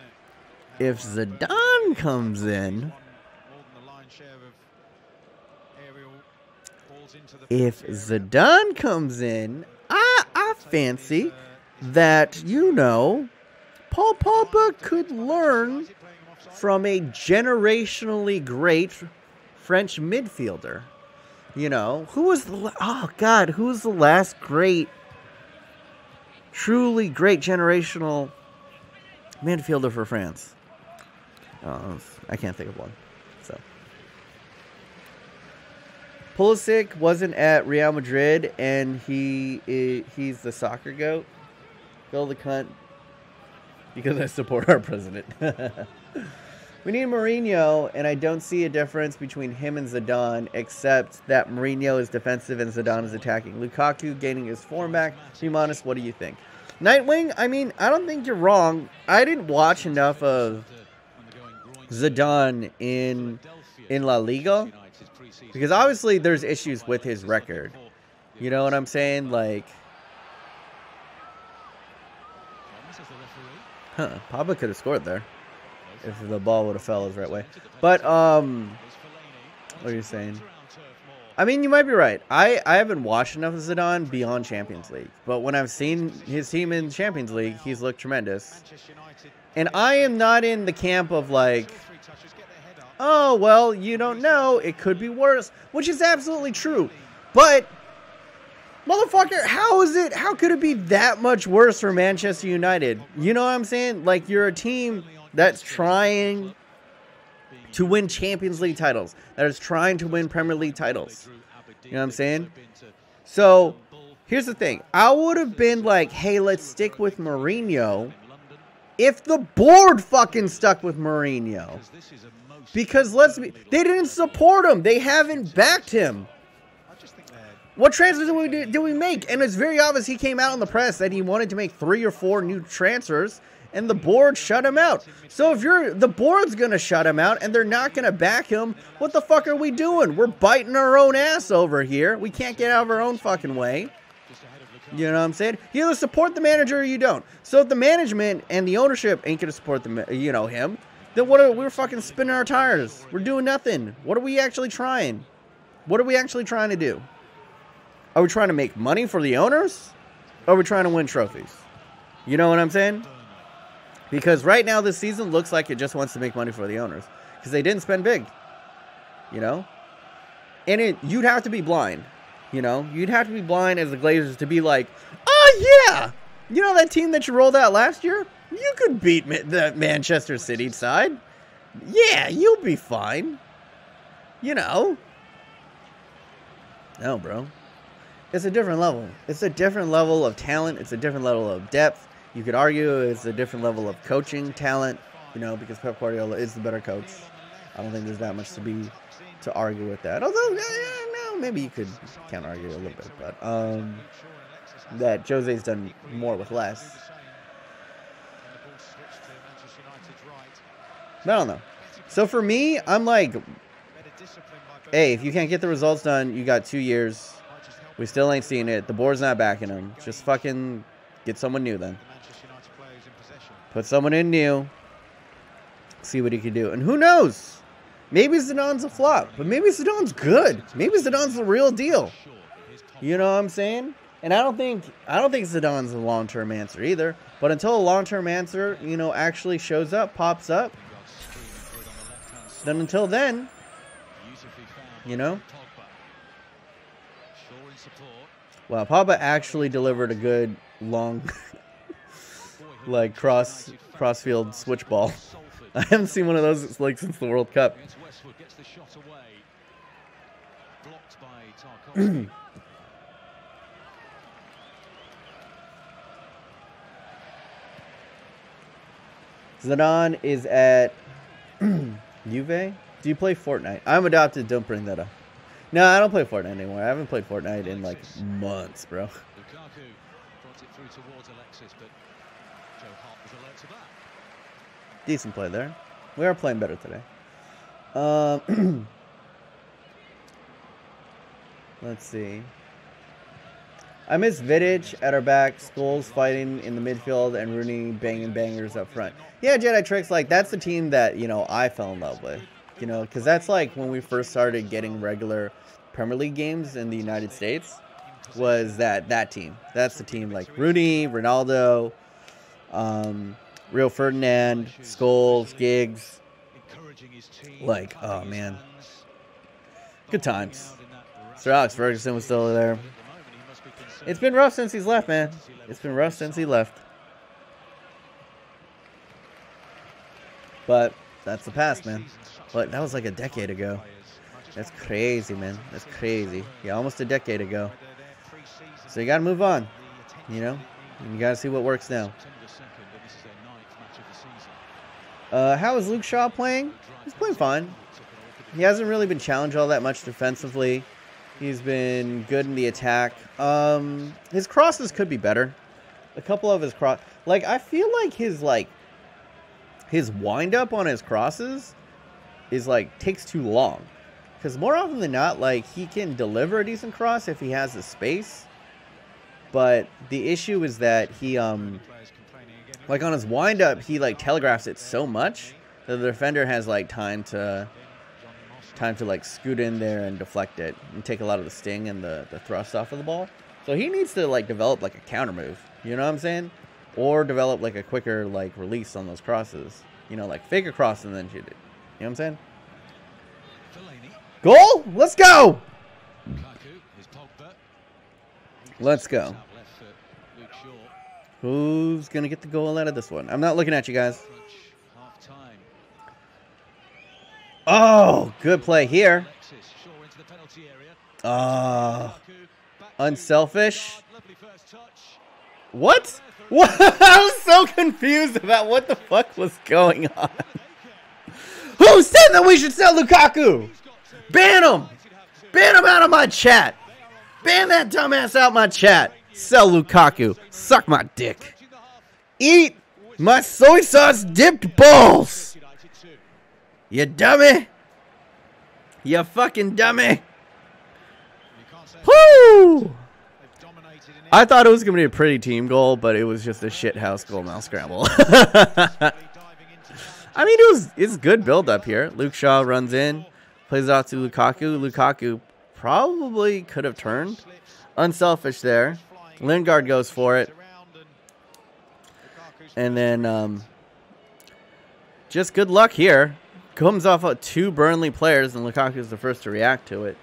if Zidane comes in, I fancy that, you know, Paul Pogba could learn from a generationally great French midfielder. You know, who was the last great, truly great generational midfielder for France? I can't think of one. So Pulisic wasn't at Real Madrid, and he's the soccer goat. Bill the cunt, because I support our president. We need Mourinho, and I don't see a difference between him and Zidane, except that Mourinho is defensive and Zidane is attacking. Lukaku gaining his form back. To be honest, what do you think? Nightwing, I mean, I don't think you're wrong. I didn't watch enough of Zidane in La Liga, because obviously there's issues with his record. You know what I'm saying? Like, Pogba could have scored there if the ball would have fell his right way. But, what are you saying? I mean, you might be right. I haven't watched enough of Zidane beyond Champions League. But when I've seen his team in Champions League, he's looked tremendous. And I am not in the camp of like, oh, well, you don't know. It could be worse. Which is absolutely true. But, motherfucker, how could it be that much worse for Manchester United? You know what I'm saying? Like, you're a team that's trying to win Champions League titles, that is trying to win Premier League titles. You know what I'm saying? So, here's the thing. I would have been like, hey, let's stick with Mourinho if the board fucking stuck with Mourinho. Because they didn't support him. They haven't backed him. What transfers do we make? And it's very obvious he came out in the press that he wanted to make 3 or 4 new transfers, and the board shut him out. So if the board's going to shut him out and they're not going to back him, what the fuck are we doing? We're biting our own ass over here. We can't get out of our own fucking way. You know what I'm saying? You either support the manager or you don't. So if the management and the ownership ain't going to support him, then we're fucking spinning our tires. We're doing nothing. What are we actually trying? What are we actually trying to do? Are we trying to make money for the owners? Or are we trying to win trophies? You know what I'm saying? Because right now this season looks like it just wants to make money for the owners. Because they didn't spend big. You know? And you'd have to be blind. You know? You'd have to be blind as the Glazers to be like, oh yeah! You know that team that you rolled out last year? You could beat the Manchester City side. Yeah, you'll be fine. You know? No, bro. It's a different level. It's a different level of talent. It's a different level of depth. You could argue it's a different level of coaching talent, you know, because Pep Guardiola is the better coach. I don't think there's that much to argue with that. Although, no, maybe you could counter-argue a little bit. But that Jose's done more with less. I don't know. So for me, I'm like, hey, if you can't get the results done, you got 2 years. We still ain't seen it. The board's not backing him. Just fucking get someone new then. Put someone in new. See what he can do. And who knows? Maybe Zidane's a flop. But maybe Zidane's good. Maybe Zidane's the real deal. You know what I'm saying? And I don't think Zidane's a long-term answer either. But until a long-term answer, you know, actually shows up, pops up, then until then, you know. Wow, Pogba actually delivered a good long like cross-field switch ball. I haven't seen one of those like since the World Cup. Zidane is at Juve. Do you play Fortnite? I'm adopted. Don't bring that up. No, I don't play Fortnite anymore. I haven't played Fortnite in like months, bro. Lukaku brought it through towards Alexis, but Joe Hart was alert to that. Decent play there. We are playing better today. Let's see. I miss Vidic at our back, Scholes fighting in the midfield, and Rooney banging bangers up front. Yeah, Jedi Tricks, like, that's the team that, you know, I fell in love with. You know, because that's, like, when we first started getting regular Premier League games in the United States, was that team. That's the team, like, Rooney, Ronaldo, Rio Ferdinand, Scholes, Giggs. Like, oh, man. Good times. Sir Alex Ferguson was still there. It's been rough since he's left, man. It's been rough since he left. But that's the past, man. But that was like a decade ago. That's crazy, man. That's crazy. Yeah, almost a decade ago. So you got to move on, you know? And you got to see what works now. How is Luke Shaw playing? He's playing fine. He hasn't really been challenged all that much defensively. He's been good in the attack. His crosses could be better. A couple of his I feel like his wind up on his crosses is takes too long. Because more often than not, he can deliver a decent cross if he has the space. But the issue is that he on his wind up, he telegraphs it so much that the defender has time to scoot in there and deflect it and take a lot of the sting and the thrust off of the ball. So he needs to develop a counter move, you know what I'm saying? Or develop a quicker release on those crosses. You know, fake a cross and then shoot it. You know what I'm saying? Goal? Let's go! Let's go. Who's going to get the goal out of this one? I'm not looking at you guys. Oh, good play here. Unselfish. What? What? I was so confused about what the fuck was going on. Who said that we should sell Lukaku? Ban him. Ban him out of my chat. Ban that dumbass out my chat. Sell Lukaku. Suck my dick. Eat my soy sauce dipped balls. You dummy. You fucking dummy. Woo! I thought it was going to be a pretty team goal, but it was just a shithouse goal mouse scramble. I mean, it's good build up here. Luke Shaw runs in, plays it off to Lukaku. Lukaku probably could have turned. Unselfish there. Lingard goes for it. And then just good luck here. Comes off of two Burnley players, and Lukaku's the first to react to it.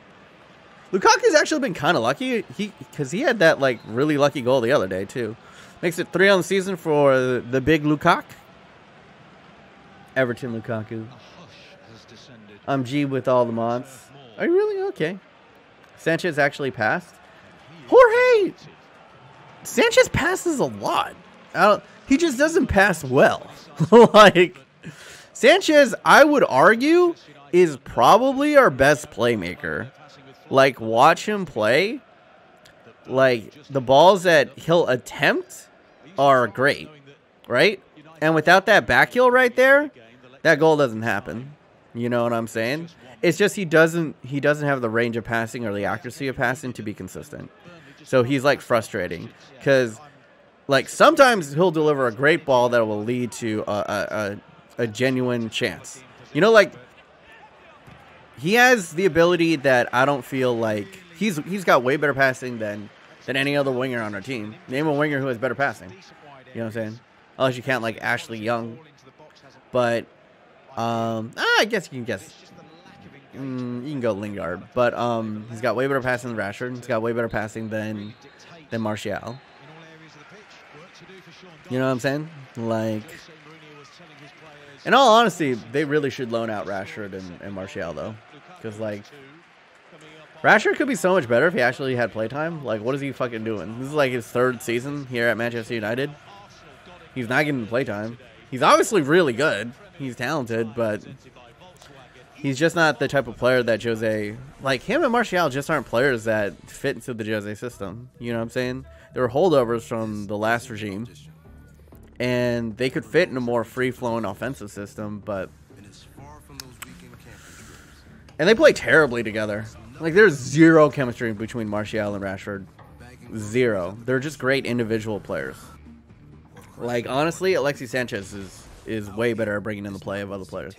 Lukaku's actually been kind of lucky, because he had that really lucky goal the other day too. Makes it 3 on the season for the big Lukaku. Everton Lukaku. I'm G with all the mods. Are you really? Okay. Sanchez actually passed. Jorge! Sanchez passes a lot. He just doesn't pass well. Sanchez, I would argue, is probably our best playmaker. Watch him play. The balls that he'll attempt are great, right? And without that back heel right there, that goal doesn't happen. You know what I'm saying? It's just he doesn't have the range of passing or the accuracy of passing to be consistent. So he's frustrating because sometimes he'll deliver a great ball that will lead to a genuine chance. You know, he has the ability that I don't feel he's got way better passing than any other winger on our team. Name a winger who has better passing. You know what I'm saying? Unless you count Ashley Young. But I guess you can guess. You can go Lingard, but he's got way better passing than Rashford. He's got way better passing than Martial. You know what I'm saying? In all honesty, they really should loan out Rashford and Martial, though. Because, Rashford could be so much better if he actually had playtime. What is he fucking doing? This is, his 3rd season here at Manchester United. He's not getting playtime. He's obviously really good. He's talented, but he's just not the type of player that Jose... Like, him and Martial just aren't players that fit into the Jose system. You know what I'm saying? They were holdovers from the last regime. And they could fit in a more free-flowing offensive system, but... And they play terribly together. Like, there's zero chemistry between Martial and Rashford. Zero. They're just great individual players. Like, honestly, Alexis Sanchez is way better at bringing in the play of other players.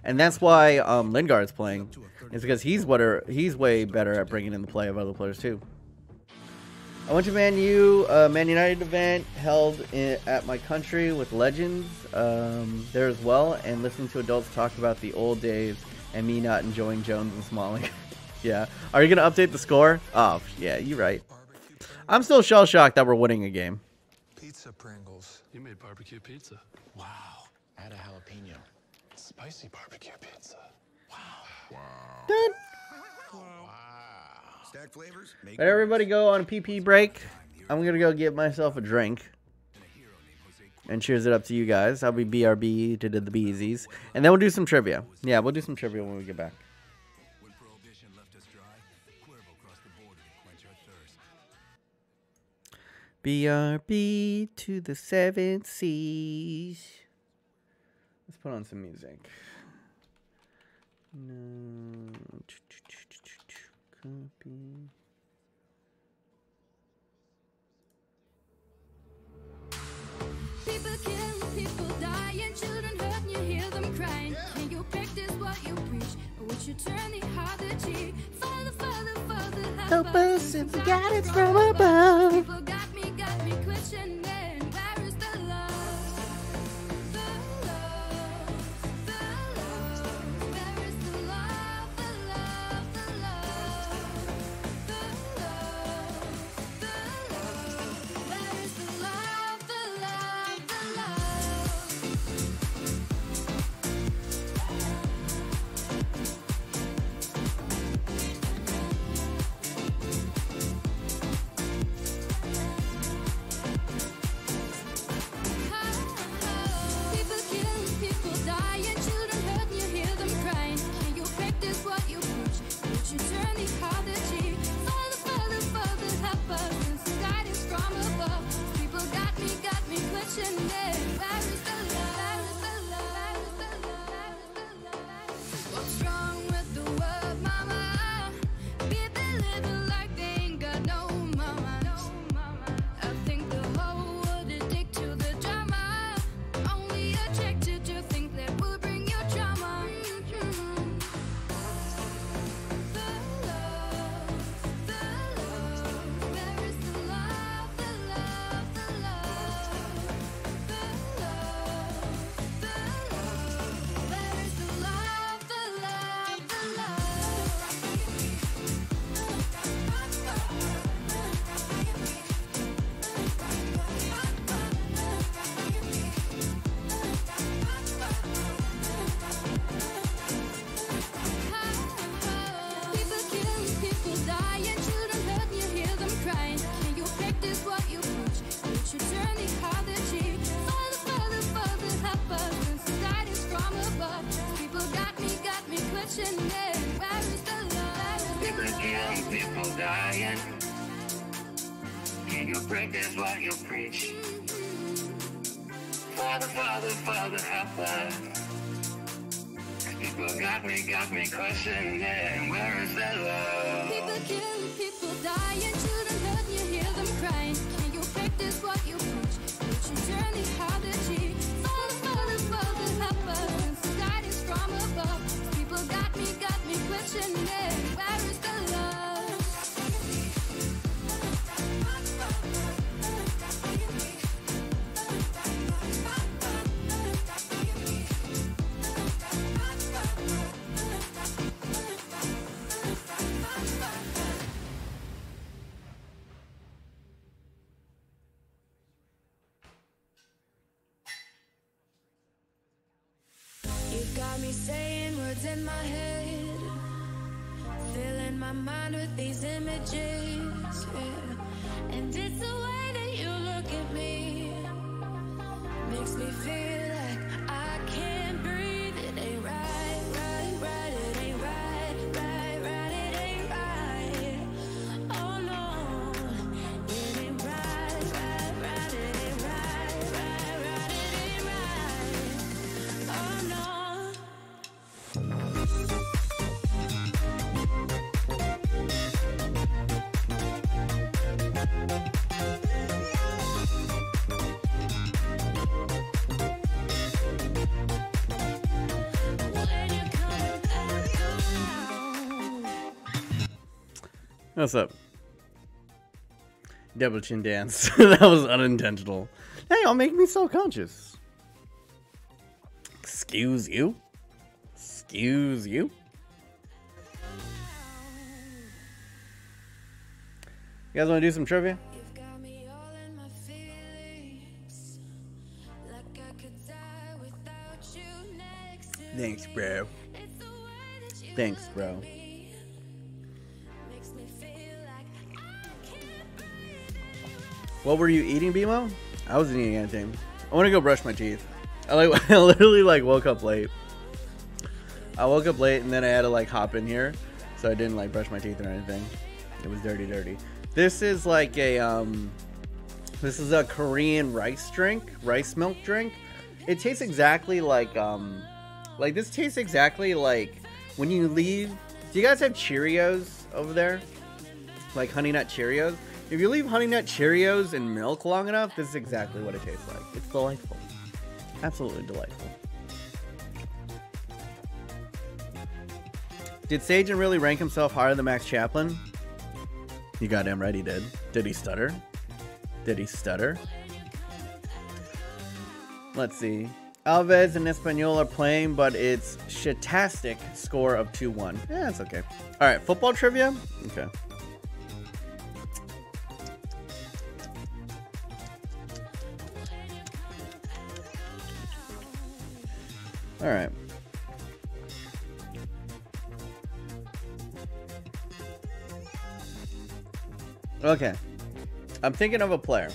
And that's why Lingard's playing. It's because he's way better at bringing in the play of other players, too. I went to Man United event held at my country with legends there as well, and listening to adults talk about the old days and me not enjoying Jones and Smalling. Yeah. Are you going to update the score? Oh, yeah, you're right. I'm still shell-shocked that we're winning a game. Pizza Pringles. You made barbecue pizza. Wow. Add a jalapeno. Spicy barbecue pizza. Wow. Wow. Wow. Stacked flavors. Let everybody go on a PP break. I'm going to go get myself a drink. And cheers it up to you guys. I'll be BRB to the beesies. And then we'll do some trivia. Yeah, we'll do some trivia when we get back. When prohibition left us dry, Cuervo crossed the border to quench our thirst. BRB to the 7 seas. Let's put on some music. No. Copy. People kill, people die, and children hurt, and you hear them crying. Can you practice what you preach, or would you turn the other cheek? Father, Father, Father, help us if we got it from above. People got me questioning, where is the love? The love, the love, where is the love, the love, the love, the love, the love, where is the love, the love, the People kill, people die, and children hurt, and you hear them crying. Can you practice what you preach? Would you turn the other cheek? Father, Father, Father, help us, and some guidance from above. People got me questioning, where is the love? Where is the love? Where is the love? What's wrong with the world, mama? People living like they ain't got no mama. I think the whole world addicted to the drama. Only attracted to things that will bring you drama. The love, where is the love, the love, the love, the love, where is the love, the love, the People kill, people die, and children hurt, and you hear them crying. Can you practice what you preach? Would you turn the other cheek? Father, Father, Father, help us, and some guidance from above. People got me questioning, where is the love? People kill, people dying. Can you practice what you preach? Father, Father, Father, help us. People got me questioning, where is the love? People kill, people die, and children hurt, and you hear them crying. Can you practice what you preach? Would you turn the other cheek? Father, Father, Father, help us, and some guidance from above. People got me questioning, where is the love? You got me saying words in my head, filling my mind with these images, yeah. And it's the way that you look at me, makes me feel like can't breathe. It ain't right, right, right. It ain't right, right, right. It ain't right. Oh no. It ain't right, right, right. It ain't right, right, right. It ain't right. Oh no. When you're coming back around. What's up? Double chin dance. That was unintentional. Hey, y'all make me self-conscious. Excuse you? Excuse you? You guys want to do some trivia? You've got me all in my feelings, like I could die without you next to Thanks, me. bro. It's the way that you Thanks, look bro. at me, makes me feel like I can't breathe. What were you eating, BMO? I wasn't eating anything. I want to go brush my teeth. I literally like woke up late. I woke up late and then I had to like hop in here, so I didn't like brush my teeth or anything. It was dirty. This is like a this is a Korean rice milk drink. It tastes exactly like this tastes exactly like when you leave. Do you guys have Cheerios over there? Like Honey Nut Cheerios? If you leave Honey Nut Cheerios in milk long enough, this is exactly what it tastes like. It's delightful. Absolutely delightful. Did Sajan really rank himself higher than Max Chaplin? You goddamn right he did. Did he stutter? Did he stutter? Let's see. Alves and Espanyol are playing, but it's shitastic score of 2-1. Yeah, that's okay. Alright, football trivia? Okay. Alright. Okay. I'm thinking of a player.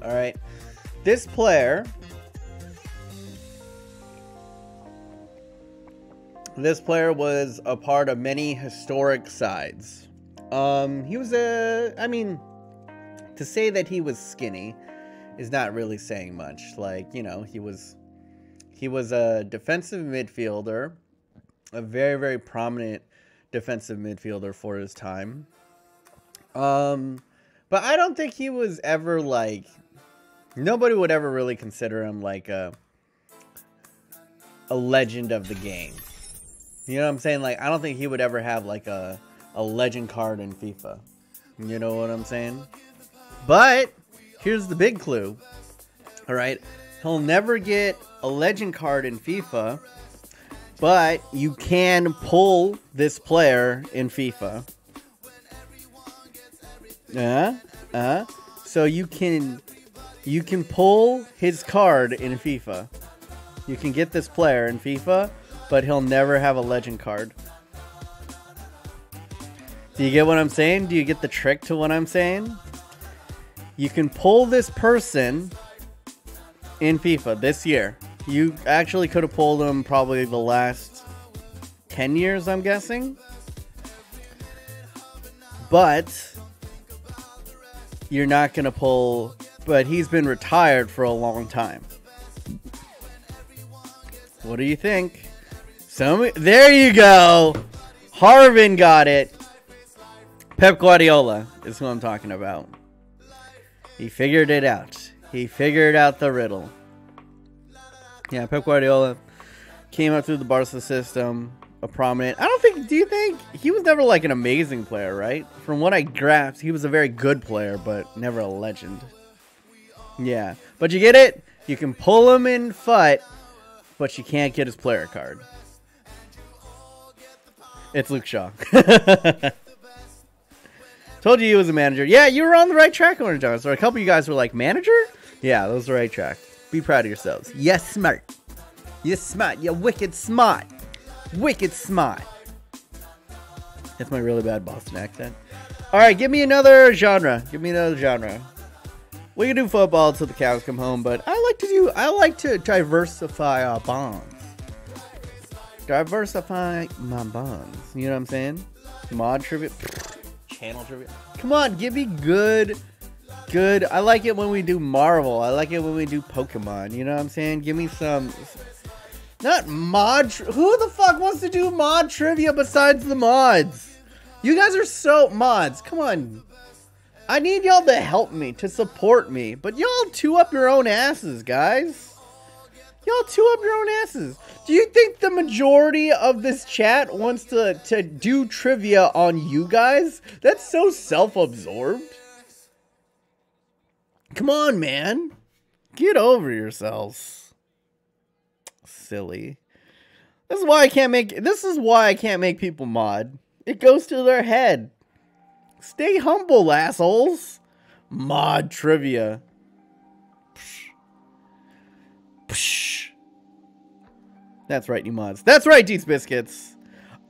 Alright. This player was a part of many historic sides. He was to say that he was skinny is not really saying much. Like, you know, he was a defensive midfielder, a very, very prominent defensive midfielder for his time. But I don't think he was ever like, nobody would ever really consider him like a legend of the game. You know what I'm saying? Like, I don't think he would ever have like a legend card in FIFA. You know what I'm saying? But here's the big clue. All right. He'll never get a legend card in FIFA, but you can pull this player in FIFA. So you can pull his card in FIFA. You can get this player in FIFA, but he'll never have a legend card. Do you get what I'm saying? Do you get the trick to what I'm saying? You can pull this person in FIFA this year. You actually could have pulled him probably the last 10 years, I'm guessing. But you're not going to pull... But he's been retired for a long time. What do you think? There you go! Harvin got it. Pep Guardiola is who I'm talking about. He figured it out. He figured out the riddle. Yeah, Pep Guardiola came up through the Barca system. A prominent... do you think... He was never like an amazing player, right? From what I grasped, he was a very good player, but never a legend. Yeah. But you get it? You can pull him in FUT, but you can't get his player card. It's Luke Shaw. Told you he was a manager. Yeah, you were on the right track, Orange John. So a couple of you guys were like, manager? Yeah, that was the right track. Be proud of yourselves. Yes, smart. You're smart. You're wicked smart. Wicked smart. That's my really bad Boston accent. All right, give me another genre. Give me another genre. We can do football till the cows come home, but I like to diversify our bonds. Diversify my bonds. You know what I'm saying? Mod trivia, channel trivia. Come on, give me good. I like it when we do Marvel. I like it when we do Pokemon. You know what I'm saying? Give me some. Not mod. Who the fuck wants to do mod trivia besides the mods? You guys are so mods. Come on. I need y'all to help me, to support me. But y'all two up your own asses, guys. Y'all two up your own asses. Do you think the majority of this chat wants to do trivia on you guys? That's so self-absorbed. Come on, man. Get over yourselves. Silly. This is why I can't make people mod. It goes to their head. Stay humble, assholes. Mod trivia. Psh. Psh. That's right, you mods. That's right, Deeds Biscuits.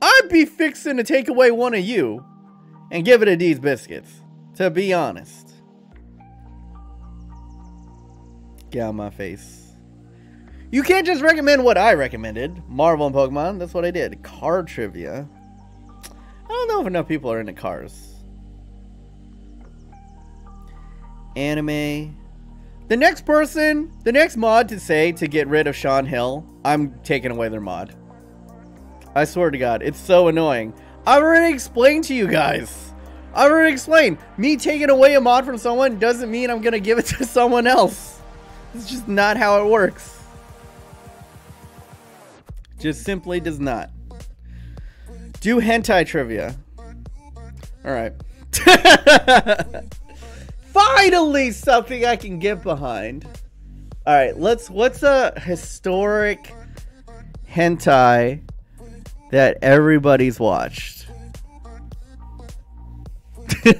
I'd be fixing to take away one of you and give it to Deeds Biscuits, to be honest. Get out of my face. You can't just recommend what I recommended. Marvel and Pokemon. That's what I did. Car trivia. I don't know if enough people are into cars. Anime. The next mod to say to get rid of Sean Hill, I'm taking away their mod. I swear to God, it's so annoying. I've already explained to you guys. I've already explained. Me taking away a mod from someone doesn't mean I'm going to give it to someone else. It's just not how it works. Just simply does not. Do hentai trivia. Alright. Finally something I can get behind. Alright, what's a historic hentai that everybody's watched? Is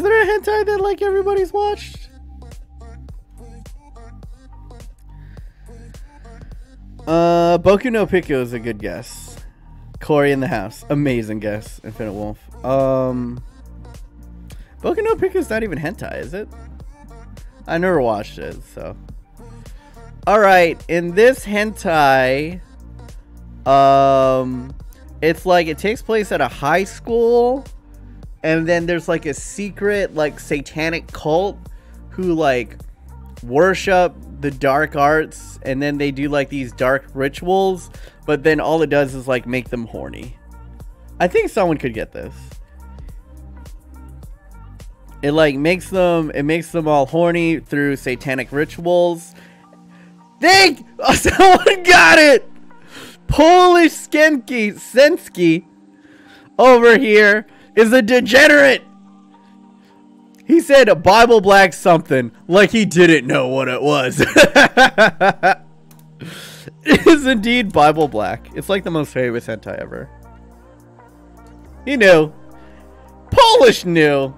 there a hentai that like everybody's watched? Boku no Pico is a good guess. Corey in the house. Amazing guess. Infinite Wolf. Boku no Pico is not even hentai, is it? I never watched it, so. Alright, in this hentai, it's like it takes place at a high school, and then there's like a secret like satanic cult who like worship the dark arts, and then they do like these dark rituals, but then all it does is like make them horny. I think someone could get this. It like makes them all horny through satanic rituals. Someone got it. Polish Sensky over here is a degenerate. He said a Bible Black something like he didn't know what it was. It is indeed Bible Black. It's like the most famous hentai ever. He knew. Polish knew.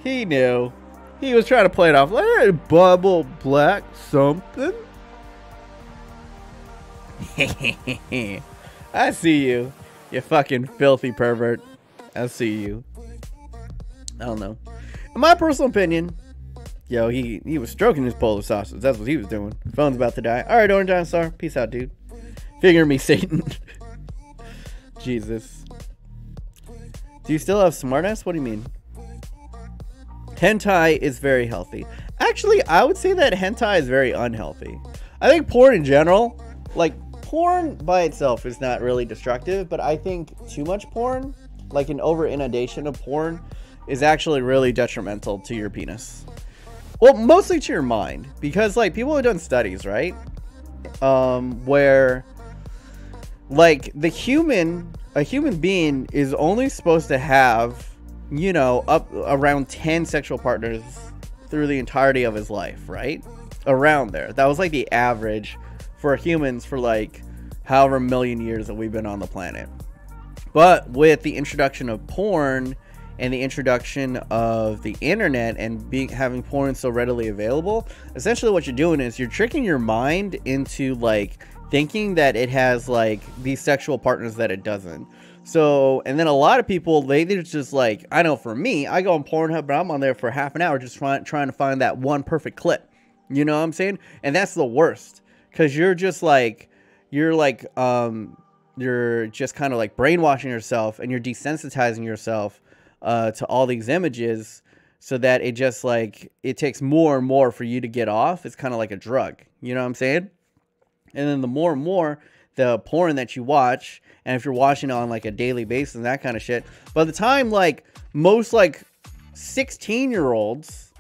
He knew. He was trying to play it off like hey, Bible Black something. I see you. You fucking filthy pervert. I see you. I don't know. In my personal opinion, yo, he was stroking his Polish sausage. That's what he was doing. Phone's about to die. Alright, Orange Dinosaur. Peace out, dude. Figure me, Satan. Jesus. Do you still have smartass? What do you mean? Hentai is very healthy. Actually, I would say that hentai is very unhealthy. I think porn in general, like, porn by itself is not really destructive, but I think too much porn, like an over inundation of porn, is actually really detrimental to your penis. Well, mostly to your mind, because like people have done studies, right? Where like a human being is only supposed to have, you know, up around 10 sexual partners through the entirety of his life, right? Around there. That was like the average for humans for like however million years that we've been on the planet. But with the introduction of porn and the introduction of the internet and having porn so readily available, essentially what you're doing is you're tricking your mind into like thinking that it has like these sexual partners that it doesn't. So, and then a lot of people, they're just like, I know for me, I go on Pornhub, but I'm on there for half an hour just trying to find that one perfect clip. You know what I'm saying? And that's the worst, because you're just like, you're just kind of like brainwashing yourself, and you're desensitizing yourself to all these images, so that it just like, it takes more and more for you to get off. It's kind of like a drug. You know what I'm saying? And then the more and more the porn that you watch, and if you're watching it on like a daily basis and that kind of shit, by the time like most like 16-year-olds,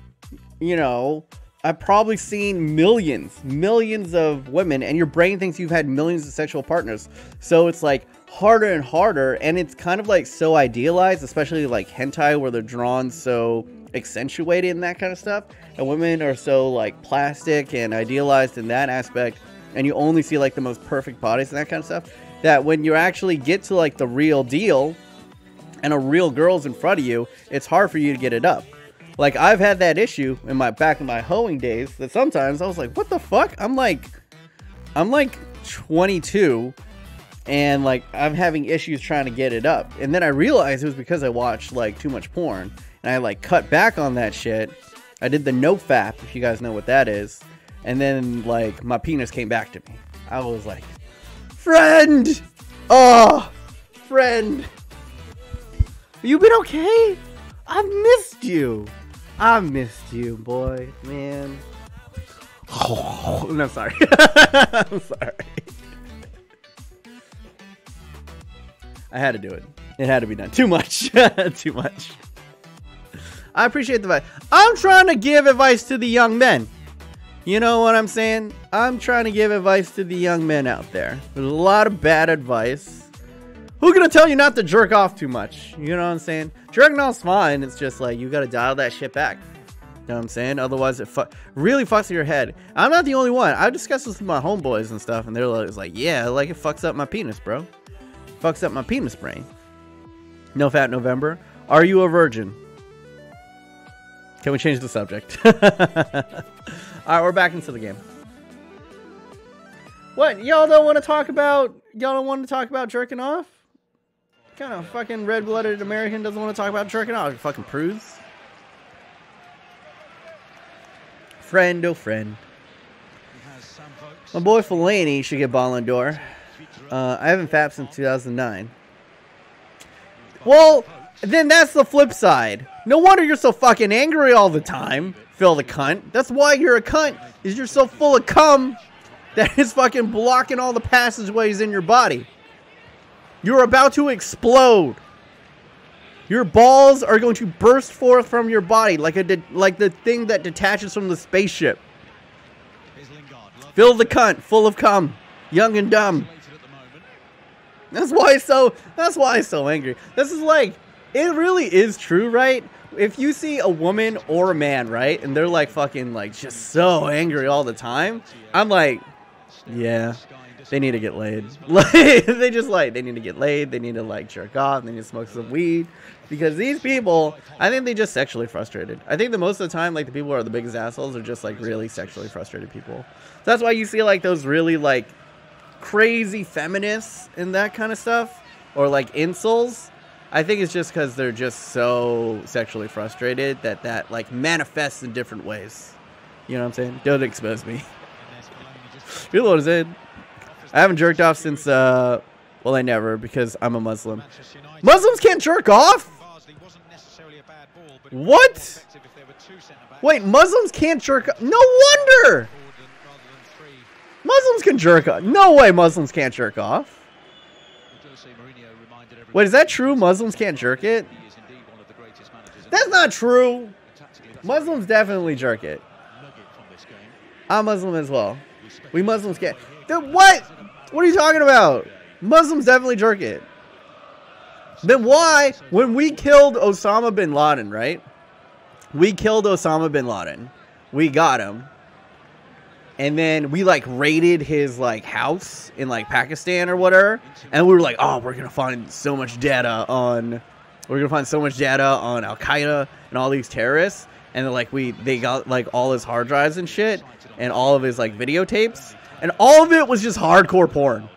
you know, I've probably seen millions of women, and your brain thinks you've had millions of sexual partners. So it's like harder and harder, and it's kind of like so idealized, especially like hentai, where they're drawn so accentuated and that kind of stuff. And women are so like plastic and idealized in that aspect, and you only see like the most perfect bodies and that kind of stuff, that when you actually get to like the real deal and a real girl's in front of you, it's hard for you to get it up. Like, I've had that issue in back in my hoeing days, that sometimes I was like, what the fuck? I'm like 22, and like I'm having issues trying to get it up. And then I realized it was because I watched like too much porn, and I like cut back on that shit. I did the NoFap, if you guys know what that is. And then like my penis came back to me. I was like, friend! Oh, friend! You been okay? I've missed you. I missed you, boy, man. No, sorry. I'm sorry. I had to do it. It had to be done. Too much. Too much. I appreciate the advice. I'm trying to give advice to the young men. You know what I'm saying? I'm trying to give advice to the young men out there. There's a lot of bad advice. Who's gonna tell you not to jerk off too much? You know what I'm saying? Jerking off's fine. It's just like, you gotta dial that shit back. You know what I'm saying? Otherwise, it really fucks with your head. I'm not the only one. I've discussed this with my homeboys and stuff, and they're like, yeah, like, it fucks up my penis, bro. It fucks up my penis brain. No Fat November. Are you a virgin? Can we change the subject? Alright, we're back into the game. What? Y'all don't want to talk about... Y'all don't want to talk about jerking off? What kind of fucking red-blooded American doesn't want to talk about jerking off? You fucking prudes. Friend, oh friend. My boy Fellaini should get Ballon d'Or. I haven't fapped since 2009. Well, then that's the flip side. No wonder you're so fucking angry all the time, Phil the cunt. That's why you're a cunt, is you're so full of cum that is fucking blocking all the passageways in your body. You're about to explode. Your balls are going to burst forth from your body like the thing that detaches from the spaceship. Phil the cunt, full of cum, young and dumb. That's why he's so angry. This is like, it really is true, right? If you see a woman or a man, right, and they're like fucking like just so angry all the time, I'm like, yeah, they need to get laid. Like, they need to get laid. They need to like jerk off. They need to smoke some weed, because these people, I think they just sexually frustrated. I think that most of the time, like, the people who are the biggest assholes are just like really sexually frustrated people. So that's why you see like those really like crazy feminists and that kind of stuff, or like incels. I think it's just because they're just so sexually frustrated that like manifests in different ways. You know what I'm saying? Don't expose me. You know what I'm saying? I haven't jerked off since, well, I never, because I'm a Muslim. Muslims can't jerk off? What? Wait, Muslims can't jerk off? No wonder! Muslims can jerk off. No way Muslims can't jerk off. Wait, is that true? Muslims can't jerk it? That's not true. Muslims definitely jerk it. I'm Muslim as well. We Muslims can't. Dude, what? What are you talking about? Muslims definitely jerk it. Then why, when we killed Osama bin Laden, right? We killed Osama bin Laden. We got him. And then we like raided his like house in like Pakistan or whatever. And we were like, oh, we're going to find so much data on Al-Qaeda and all these terrorists. And then like they got like all his hard drives and shit, and all of his like videotapes. And all of it was just hardcore porn.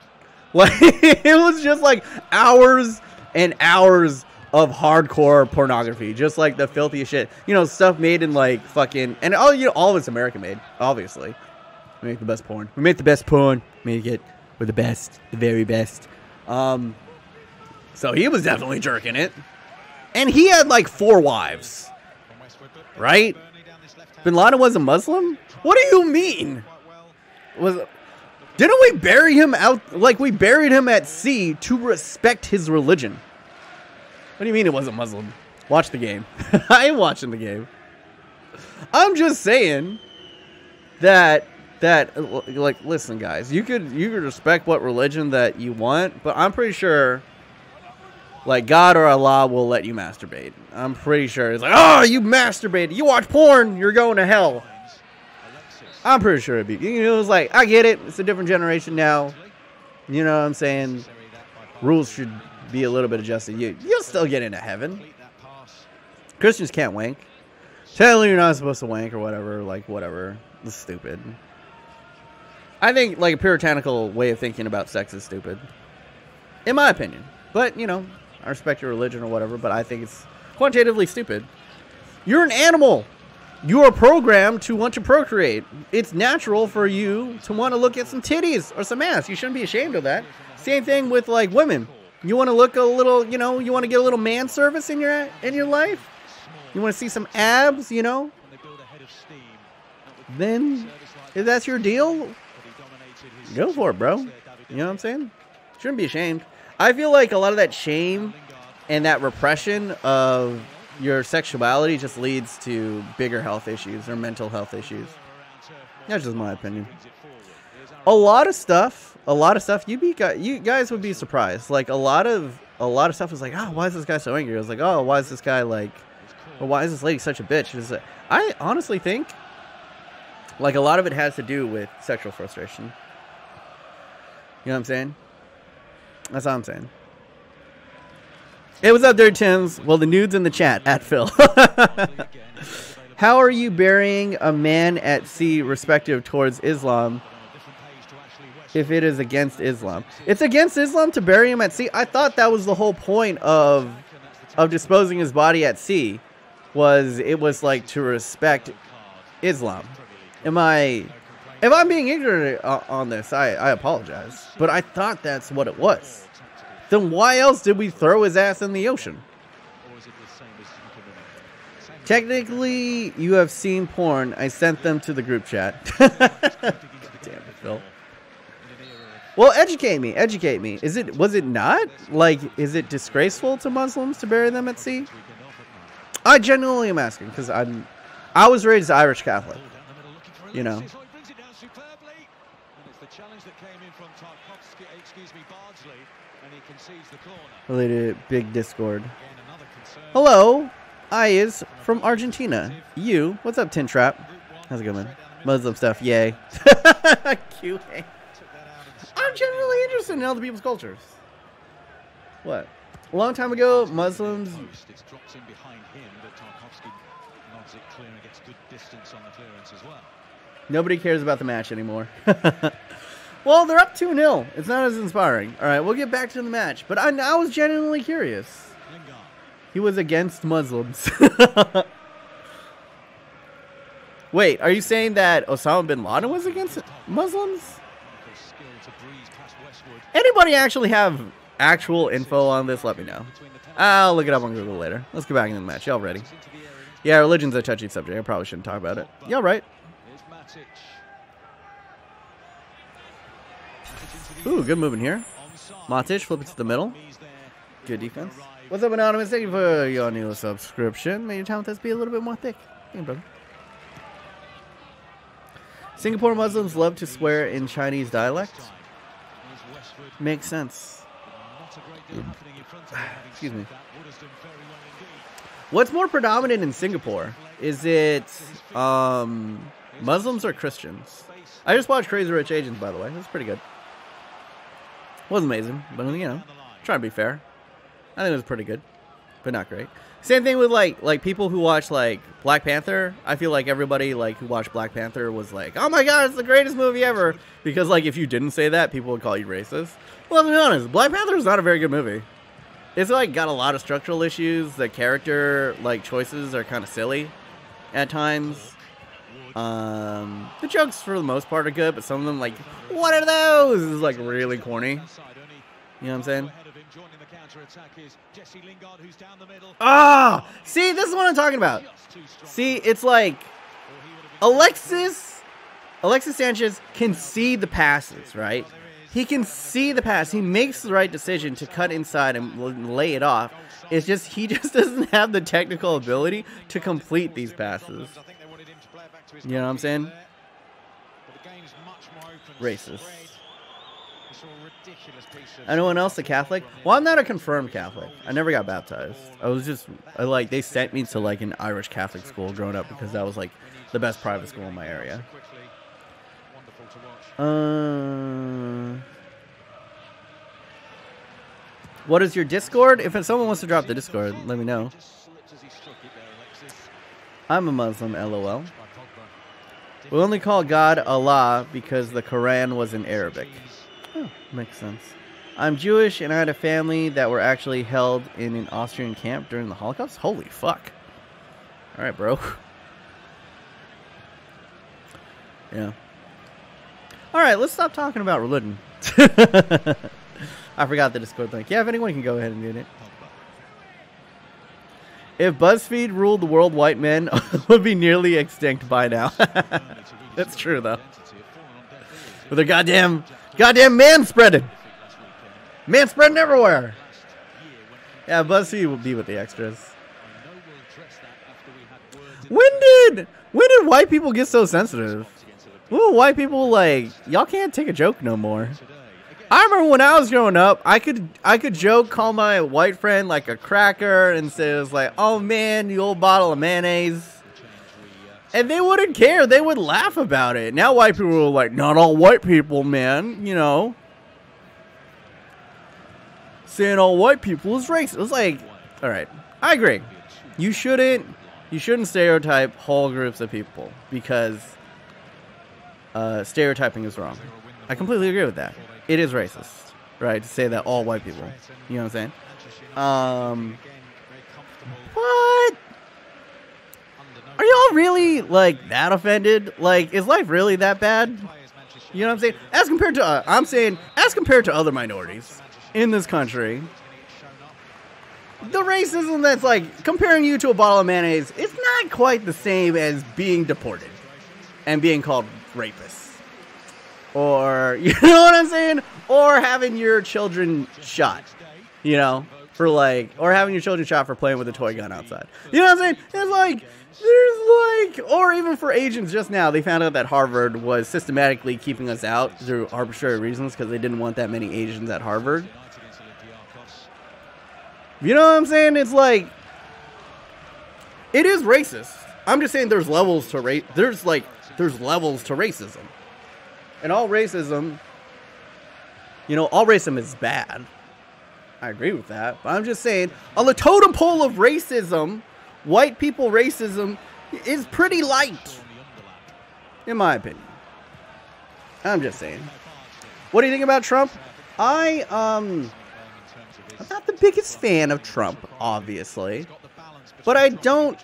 Like, it was just like hours and hours of hardcore pornography, just like the filthiest shit. You know, stuff made in like fucking, and all of it's American made, obviously. We make the best porn. We make the best porn. Make it with the best, the very best. So he was definitely jerking it, and he had like 4 wives, right? Bin Laden was a Muslim? What do you mean? Didn't we bury him out? Like, we buried him at sea to respect his religion. What do you mean it wasn't Muslim? Watch the game. I ain't watching the game. I'm just saying that like, listen, guys, you could respect what religion that you want, but I'm pretty sure, like, God or Allah will let you masturbate. I'm pretty sure it's like, oh, you masturbated, you watch porn, you're going to hell. I'm pretty sure it'd be. You know, it's like, I get it. It's a different generation now. You know what I'm saying? Rules should be a little bit adjusted. You'll still get into heaven. Christians can't wank. Technically, you're not supposed to wank or whatever. Like, whatever. It's stupid. I think, like, a puritanical way of thinking about sex is stupid. In my opinion. But, you know, I respect your religion or whatever, but I think it's quantitatively stupid. You're an animal. You are programmed to want to procreate. It's natural for you to want to look at some titties or some ass. You shouldn't be ashamed of that. Same thing with, like, women. You want to look a little, you know, you want to get a little man service in your life? You want to see some abs, you know? Then, if that's your deal, go for it, bro. You know what I'm saying? Shouldn't be ashamed. I feel like a lot of that shame and that repression of your sexuality just leads to bigger health issues or mental health issues. That's just my opinion. A lot of stuff, you guys would be surprised. Like, a lot of stuff is like, oh, why is this guy so angry? I was like, oh, why is this guy like, or why is this lady such a bitch? I honestly think, like, a lot of it has to do with sexual frustration. You know what I'm saying? That's all I'm saying. Hey, what's up, Dirty Tims? Well, the nudes in the chat, at Phil. How are you burying a man at sea respective towards Islam if it is against Islam? It's against Islam to bury him at sea? I thought that was the whole point of disposing his body at sea. It was like to respect Islam. If I'm being ignorant on this, I apologize. But I thought that's what it was. Then why else did we throw his ass in the ocean? Technically, you have seen porn. I sent them to the group chat. God damn it, Phil. Well, educate me. Educate me. Was it not? Like, is it disgraceful to Muslims to bury them at sea? I genuinely am asking because I was raised Irish Catholic. You know. Related big Discord. Hello, I is from Argentina. You, what's up, Tin Trap? How's it going, man? Muslim stuff, yay. QA. I'm generally interested in other people's cultures. What? A long time ago, Muslims. Nobody cares about the match anymore. Well, they're up 2-0. It's not as inspiring. All right, we'll get back to the match. But I was genuinely curious. He was against Muslims. Wait, are you saying that Osama bin Laden was against Muslims? Anybody actually have actual info on this? Let me know. I'll look it up on Google later. Let's get back into the match. Y'all ready? Yeah, religion's a touchy subject. I probably shouldn't talk about it. Y'all right. Ooh, good moving here. Matic, flip it to the middle. Good defense. What's up, Anonymous? Thank you for your new subscription. May your time with us be a little bit more thick. Thank you, brother. Singapore Muslims love to swear in Chinese dialect. Makes sense. Excuse me. What's more predominant in Singapore? Is it Muslims or Christians? I just watched Crazy Rich Asians, by the way. It was pretty good. Wasn't amazing, but, you know, trying to be fair. I think it was pretty good, but not great. Same thing with like people who watch like Black Panther. I feel like everybody like who watched Black Panther was like, "Oh my god, it's the greatest movie ever." Because like if you didn't say that, people would call you racist. Well, to be honest, Black Panther is not a very good movie. It's like got a lot of structural issues. The character like choices are kind of silly at times. The jokes for the most part are good, but some of them like, what are those? Is like really corny. You know what I'm saying? Ah, see, this is what I'm talking about. See, it's like Alexis Sanchez can see the passes, right? He can see the pass. He makes the right decision to cut inside and lay it off. It's just he just doesn't have the technical ability to complete these passes. You know what I'm saying? Racist. Anyone else a Catholic? Well, I'm not a confirmed Catholic. I never got baptized. They sent me to like an Irish Catholic school growing up because that was like the best private school in my area. What is your Discord? If someone wants to drop the Discord, let me know. I'm a Muslim, LOL. We only call God Allah because the Quran was in Arabic. Oh, makes sense. I'm Jewish and I had a family that were actually held in an Austrian camp during the Holocaust. Holy fuck. Alright, bro. Yeah. Alright, let's stop talking about religion. I forgot the Discord link. Yeah, if anyone can go ahead and get it. If BuzzFeed ruled the world, white men would be nearly extinct by now. That's true, though. With their goddamn manspreading. Manspreading everywhere. Yeah, BuzzFeed will be with the extras. When did white people get so sensitive? Ooh, white people like, y'all can't take a joke no more. I remember when I was growing up, I could joke, call my white friend like a cracker, and say it was like, oh man, the old bottle of mayonnaise. And they wouldn't care. They would laugh about it. Now white people are like, not all white people, man. You know. Saying all white people is racist. It's like, all right, I agree. You shouldn't stereotype whole groups of people because stereotyping is wrong. I completely agree with that. It is racist, right, to say that all white people. You know what I'm saying? What? Are y'all really, like, that offended? Like, is life really that bad? You know what I'm saying? As compared to, as compared to other minorities in this country, the racism that's, like, comparing you to a bottle of mayonnaise, it's not quite the same as being deported and being called rapists. Or, you know what I'm saying? Or having your children shot, you know, for like, or having your children shot for playing with a toy gun outside. You know what I'm saying? It's like, there's like, or even for Asians just now, they found out that Harvard was systematically keeping us out through arbitrary reasons because they didn't want that many Asians at Harvard. You know what I'm saying? It's like, it is racist. I'm just saying there's levels to there's levels to racism. And all racism, you know, all racism is bad. I agree with that. But I'm just saying, on the totem pole of racism, white people racism is pretty light. In my opinion. I'm just saying. What do you think about Trump? I'm not the biggest fan of Trump, obviously. But I don't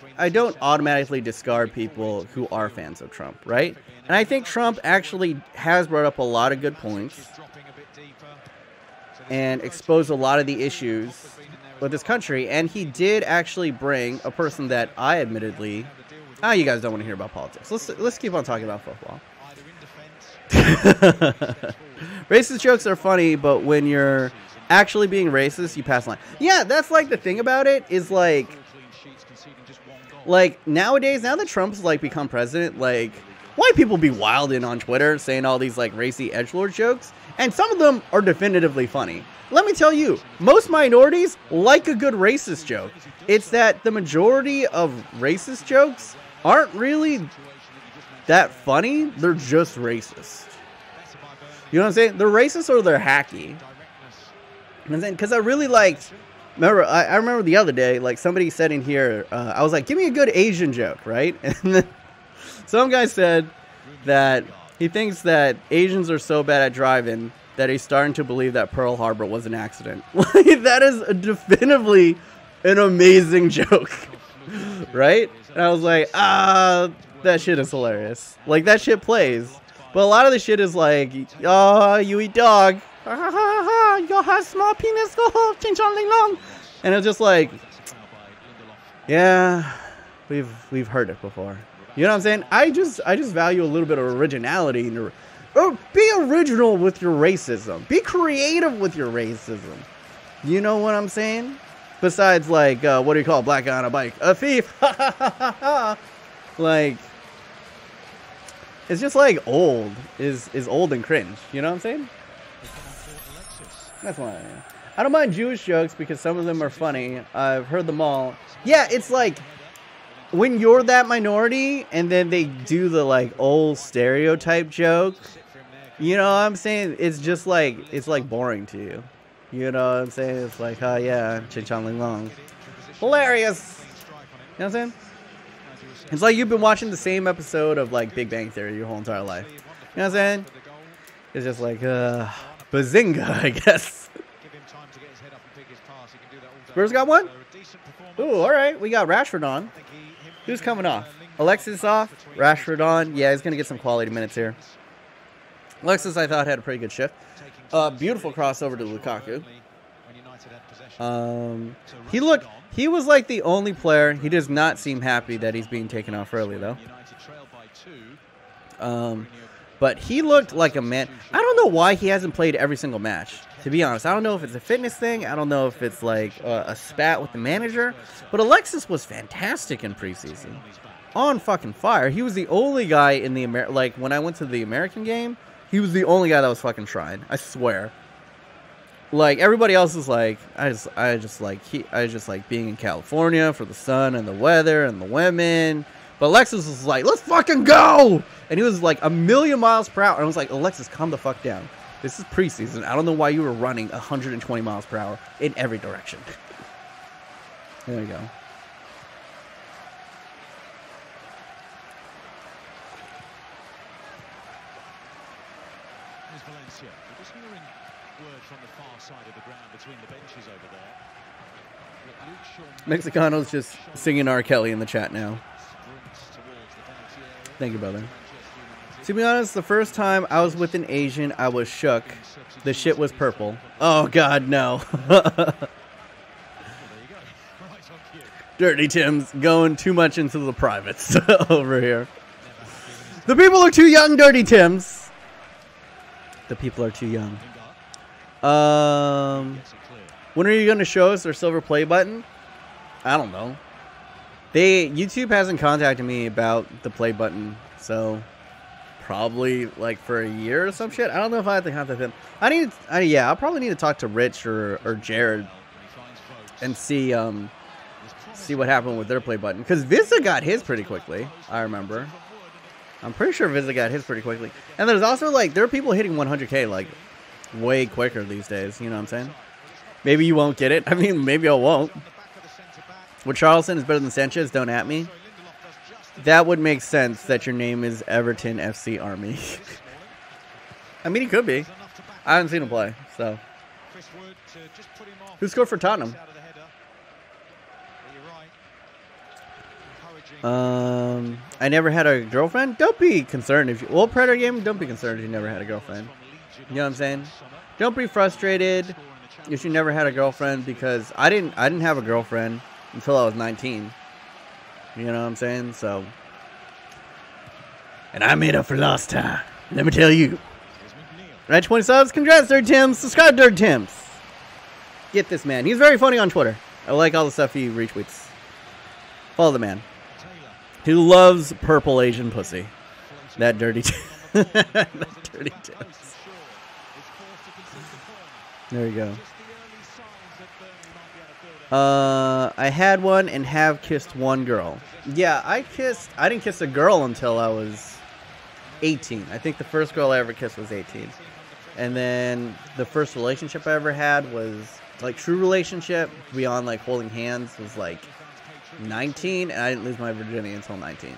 automatically discard people who are fans of Trump, right? And I think Trump actually has brought up a lot of good points and exposed a lot of the issues with this country. And he did actually bring a person that I admittedly... you guys don't want to hear about politics. Let's keep on talking about football. Racist jokes are funny, but when you're actually being racist, you pass the line. Yeah, that's like the thing about it is like nowadays, now that Trump's like become president, like white people be wilding on Twitter saying all these like racy edgelord jokes, and some of them are definitively funny. Let me tell you, most minorities like a good racist joke. It's that the majority of racist jokes aren't really that funny. They're just racist. You know what I'm saying? They're racist or they're hacky. And then, because I really liked, I remember the other day, like somebody said in here, I was like, give me a good Asian joke, right? And then some guy said that he thinks that Asians are so bad at driving that he's starting to believe that Pearl Harbor was an accident. Like, that is definitively an amazing joke, right? And I was like, that shit is hilarious. Like, that shit plays. But a lot of the shit is like, oh, you eat dog. You have small penis. Ching chong ling long. And it's just like, yeah, we've heard it before. You know what I'm saying? I just value a little bit of originality. Be original with your racism. Be creative with your racism. You know what I'm saying? Besides, like, what do you call a black guy on a bike? A thief. Like, it's just like old is old and cringe. You know what I'm saying? That's why I don't mind Jewish jokes because some of them are funny. I've heard them all. Yeah, it's like when you're that minority and then they do the like old stereotype joke. You know what I'm saying? It's just like, it's like boring to you. You know what I'm saying? It's like, oh yeah, ching chong ling long. Hilarious. You know what I'm saying? It's like you've been watching the same episode of like Big Bang Theory your whole entire life. You know what I'm saying? It's just like, bazinga, I guess. Spurs got one? Ooh, alright. We got Rashford on. Who's coming off? Alexis off. Rashford on. Yeah, he's going to get some quality minutes here. Alexis, I thought, had a pretty good shift. Beautiful crossover to Lukaku. He was like the only player. He does not seem happy that he's being taken off early, though. But he looked like a man. I don't know why he hasn't played every single match, to be honest. I don't know if it's a fitness thing. I don't know if it's like a spat with the manager. But Alexis was fantastic in preseason. On fucking fire. He was the only guy in the like when I went to the American game, he was the only guy that was fucking trying. I swear. Like everybody else is like, I just like being in California for the sun and the weather and the women. But Alexis was like, let's fucking go! And he was like a million miles per hour. And I was like, Alexis, calm the fuck down. This is preseason. I don't know why you were running 120 miles per hour in every direction. There you go. Mexicano's just singing R. Kelly in the chat now. Thank you, brother. To be honest, the first time I was with an Asian, I was shook. The shit was purple. Oh, God, no. Dirty Tim's going too much into the privates over here. The people are too young, Dirty Tim's. The people are too young. When are you going to show us their silver play button? I don't know. YouTube hasn't contacted me about the play button, so probably like for a year or some shit. I don't know if I have to contact them. Yeah, I'll probably need to talk to Rich or Jared and see what happened with their play button, because Visa got his pretty quickly. I remember. I'm pretty sure Visa got his pretty quickly. And there's also like there are people hitting 100K like way quicker these days. You know what I'm saying? Maybe you won't get it. I mean, maybe I won't. What Charleston is better than Sanchez? Don't at me. That would make sense that your name is Everton FC Army. I mean, he could be. I haven't seen him play, so. Who scored for Tottenham? I never had a girlfriend. Don't be concerned if you. Well, Predator game. Don't be concerned if you never had a girlfriend. You know what I'm saying? Don't be frustrated if you never had a girlfriend, because I didn't have a girlfriend until I was 19. You know what I'm saying? So, and I made up for lost time. Let me tell you. Right, 20 subs. Congrats, Dirty Tims. Subscribe to Dirty Tims. Get this man. He's very funny on Twitter. I like all the stuff he retweets. Follow the man. He loves purple Asian pussy. That Dirty that Dirty Tims. There you go. I had one and have kissed one girl. Yeah, I didn't kiss a girl until I was 18. I think the first girl I ever kissed was 18. And then the first relationship I ever had was, like, true relationship, beyond, like, holding hands, was, like, 19. And I didn't lose my virginity until 19.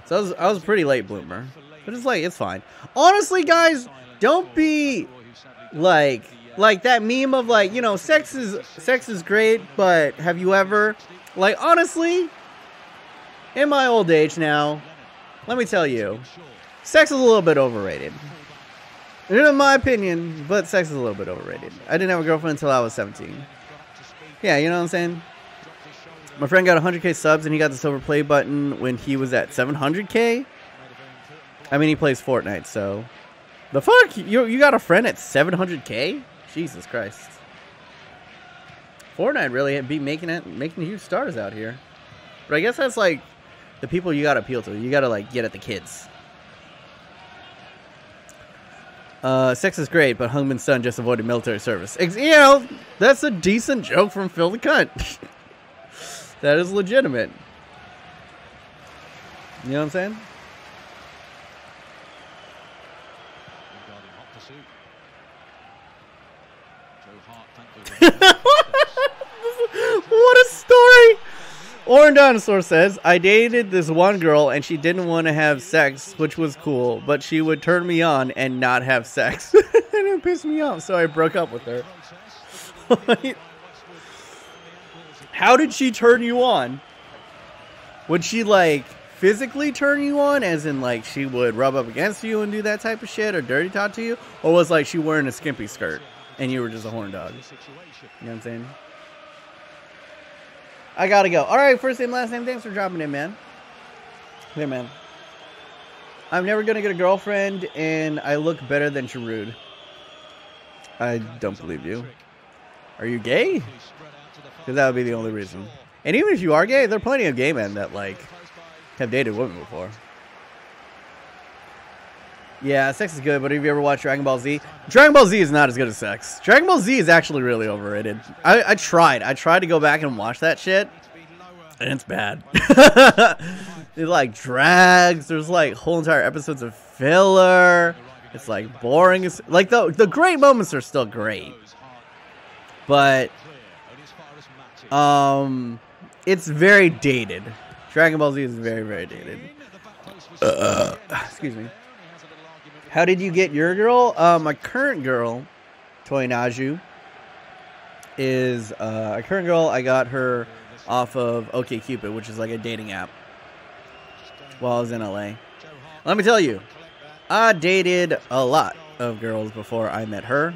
So I was a pretty late bloomer. But it's like, it's fine. Honestly, guys, don't be like that meme of like, you know, sex is great, but have you ever, like, honestly, in my old age now, let me tell you, sex is a little bit overrated. In my opinion, but sex is a little bit overrated. I didn't have a girlfriend until I was 17. Yeah, you know what I'm saying? My friend got 100K subs and he got the silver play button when he was at 700K. I mean, he plays Fortnite, so the fuck? You got a friend at 700K? Jesus Christ. Fortnite really be making huge stars out here. But I guess that's like the people you gotta appeal to. You gotta like get at the kids. Sex is great, but Hungman's son just avoided military service. You know, that's a decent joke from Phil the Cunt. That is legitimate. You know what I'm saying? What a story! Orange Dinosaur says, I dated this one girl and she didn't want to have sex, which was cool, but she would turn me on and not have sex. And it pissed me off, so I broke up with her. How did she turn you on? Would she, like, physically turn you on? As in, like, she would rub up against you and do that type of shit or dirty talk to you? Or was, like, she wearing a skimpy skirt and you were just a horn dog? You know what I'm saying? I gotta go. Alright, first name, last name. Thanks for dropping in, man. Hey, man. I'm never gonna get a girlfriend and I look better than Sherud. I don't believe you. Are you gay? Because that would be the only reason. And even if you are gay, there are plenty of gay men that, like, have dated women before. Yeah, sex is good, but have you ever watched Dragon Ball Z? Dragon Ball Z is not as good as sex. Dragon Ball Z is actually really overrated. I tried. I tried to go back and watch that shit, and it's bad. It, like, drags. There's, like, whole entire episodes of filler. It's, like, boring. It's, like, the great moments are still great. But it's very dated. Dragon Ball Z is very, very dated. Excuse me. How did you get your girl? My current girl, Toinaju, is a current girl. I got her off of OkCupid, which is like a dating app, while I was in LA. Let me tell you, I dated a lot of girls before I met her,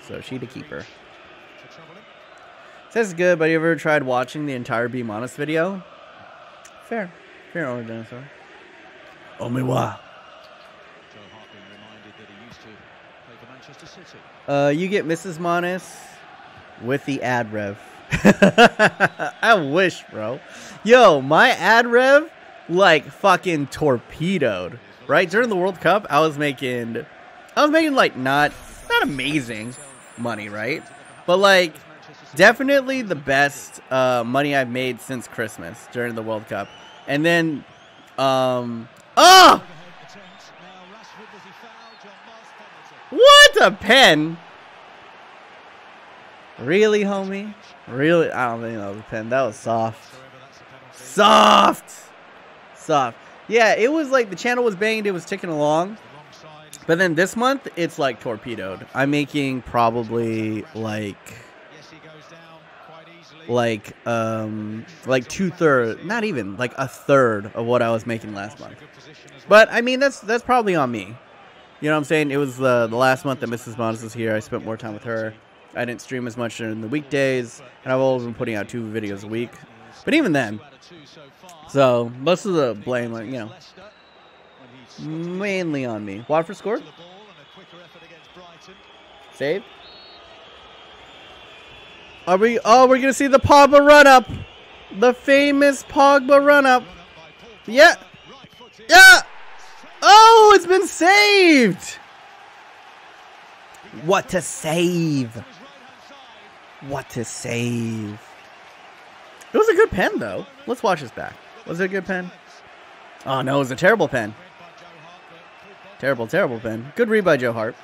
so she the keeper. Says it's good, but you ever tried watching the entire Be Honest video? Fair. Fair, Orange Dinosaur. Omiwa. You get Mrs. Monis with the ad rev. I wish, bro. Yo, my ad rev, like, fucking torpedoed. Right? During the World Cup, I was making like, not amazing money, right? But, like, definitely the best money I've made since Christmas during the World Cup. And then, what a pen! Really, homie? Really? I don't think that was a pen. That was soft. Soft! Soft. Yeah, it was like the channel was banged. It was ticking along. But then this month, it's like torpedoed. I'm making probably like 2/3, not even, like a third of what I was making last month. But I mean, that's probably on me. You know what I'm saying? It was the last month that Mrs. Mons was here. I spent more time with her. I didn't stream as much during the weekdays, and I've always been putting out 2 videos a week. But even then, so most of the blame, like, you know, mainly on me. Watford scored. Save. Are we? Oh, we're gonna see the Pogba run up, the famous Pogba run up. Yeah, yeah. Oh, it's been saved. What to save? What to save? It was a good pen, though. Let's watch this back. Was it a good pen? Oh no, it was a terrible pen. Terrible, terrible pen. Good read by Joe Hart.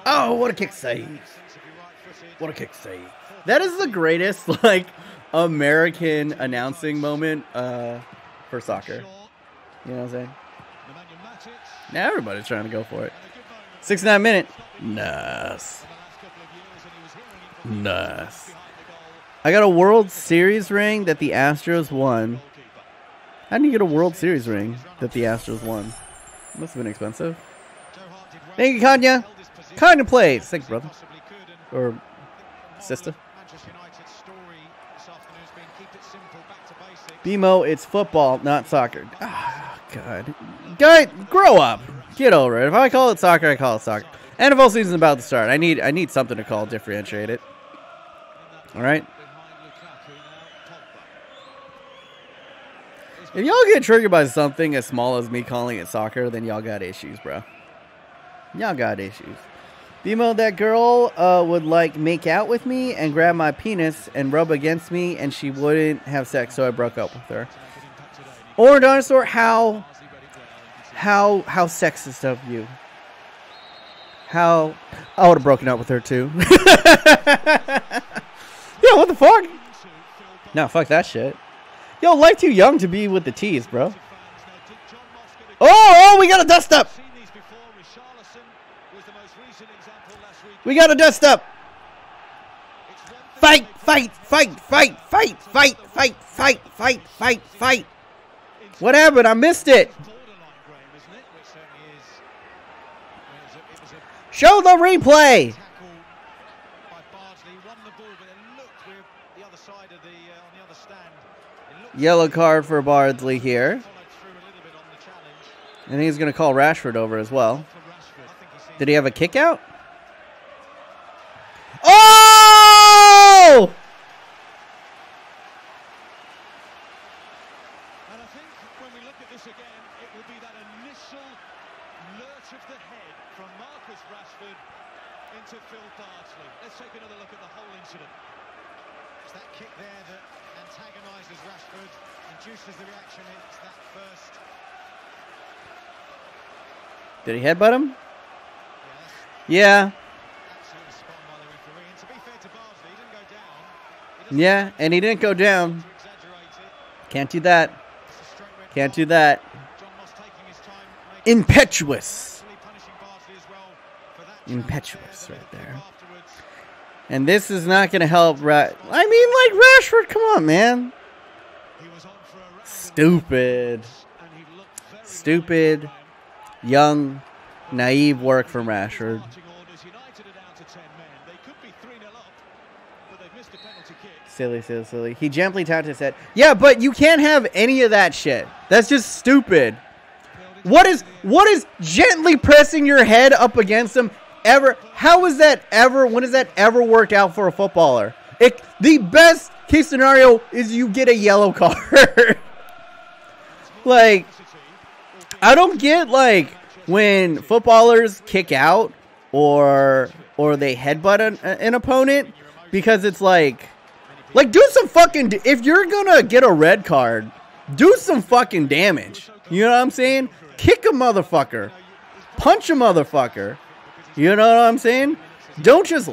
Oh, what a kick save. What a kick save. That is the greatest, like, American announcing moment for soccer. You know what I'm saying? Now everybody's trying to go for it. 69 minute. Nice. Nice. I got a World Series ring that the Astros won. How do you get a World Series ring that the Astros won? Must have been expensive. Thank you, Kanya. Kanya plays. Thanks, brother. Or sister. BMO, it's football, not soccer. Ah, God. Guy, grow up. Get over it. If I call it soccer, I call it soccer. NFL season's about to start. I need something to call, differentiate it. All right? If y'all get triggered by something as small as me calling it soccer, then y'all got issues, bro. Y'all got issues. BMO, that girl would like make out with me and grab my penis and rub against me, and she wouldn't have sex, so I broke up with her. Or Dinosaur, how sexist of you. How I would have broken up with her too. Yeah, what the fuck? No, fuck that shit. Yo, life too young to be with the T's, bro. Oh, we got a dust up. We got a dust up. Fight, fight, fight, fight, fight, fight, fight, fight, fight, fight, fight. What happened? I missed it. Show the replay. Yellow card for Bardsley here. And he's going to call Rashford over as well. Did he have a kick out? Oh! And I think when we look at this again, it will be that initial lurch of the head from Marcus Rashford into Phil Bardsley. Let's take another look at the whole incident. It's that kick there that antagonises Rashford, induces the reaction. It's that first. Did he headbutt him? Yeah. Absolutely spot on by the referee. And to be fair to Bardsley, he didn't go down. Yeah, and he didn't go down. Can't do that. Can't do that. Impetuous. Impetuous right there. And this is not going to help. I mean, like Rashford, come on, man. Stupid. Stupid, young, naive work from Rashford. Silly, silly, silly. He gently tapped his head. Yeah, but you can't have any of that shit. That's just stupid. What is gently pressing your head up against him ever? How is that ever? When has that ever worked out for a footballer? The best case scenario is you get a yellow card. Like, I don't get like when footballers kick out or they headbutt an opponent, because it's like do some fucking, if you're gonna get a red card, do some fucking damage. You know what I'm saying? Kick a motherfucker. Punch a motherfucker. You know what I'm saying? Don't just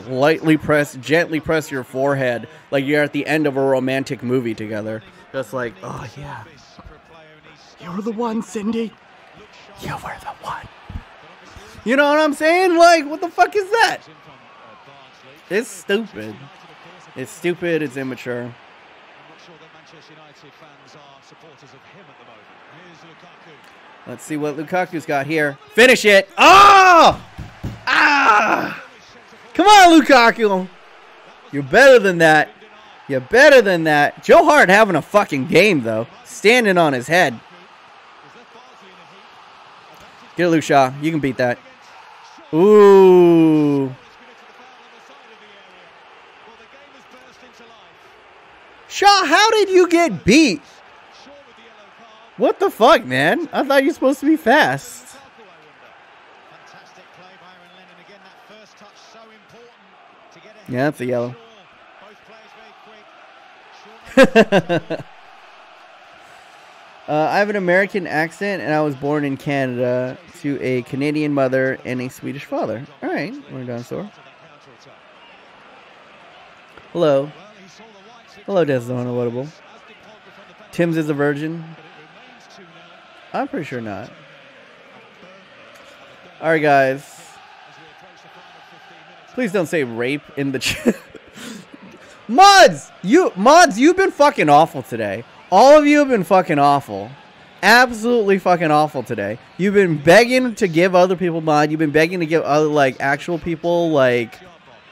gently press your forehead like you're at the end of a romantic movie together. Just like, oh yeah. You were the one, Cindy. You were the one. You know what I'm saying? Like, what the fuck is that? It's stupid. It's stupid. It's immature. I'm not sure that Manchester United fans are supporters of him at the moment. Here's Lukaku. Let's see what Lukaku's got here. Finish it. Oh! Ah! Come on, Lukaku. You're better than that. You're better than that. Joe Hart having a fucking game, though. Standing on his head. Get it, Luke Shaw. You can beat that. Ooh. Shaw, how did you get beat? What the fuck, man? I thought you were supposed to be fast. Yeah, that's a yellow. I have an American accent, and I was born in Canada to a Canadian mother and a Swedish father. All right, we're dinosaur. Hello. Hello, Desdemona Notable. Tim's is a virgin. I'm pretty sure not. All right, guys. Please don't say rape in the chat. Mods, you've been fucking awful today. All of you have been fucking awful. Absolutely fucking awful today. You've been begging to give other people mod. You've been begging to give other, like, actual people, like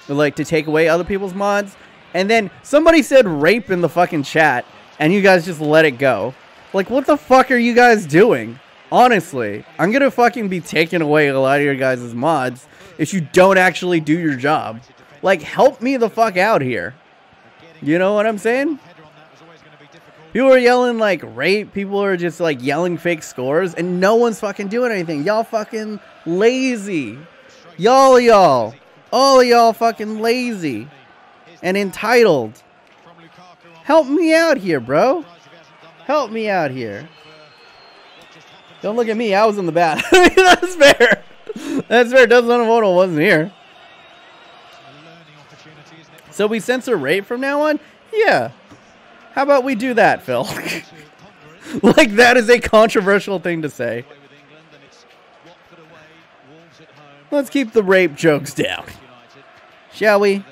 to take away other people's mods. And then somebody said rape in the fucking chat, and you guys just let it go. Like, what the fuck are you guys doing? Honestly, I'm gonna fucking be taking away a lot of your guys' mods if you don't actually do your job. Like, help me the fuck out here. You know what I'm saying? People are yelling, like, rape. People are just, like, yelling fake scores, and no one's fucking doing anything. Y'all fucking lazy. All of y'all fucking lazy and entitled. Help me out here, bro. Help me out here. Don't look at me. I was in the bath. That's fair. That's fair. Doesn't wasn't here. So we censor rape from now on? Yeah. How about we do that, Phil? Like, that is a controversial thing to say. Let's keep the rape jokes down. Shall we?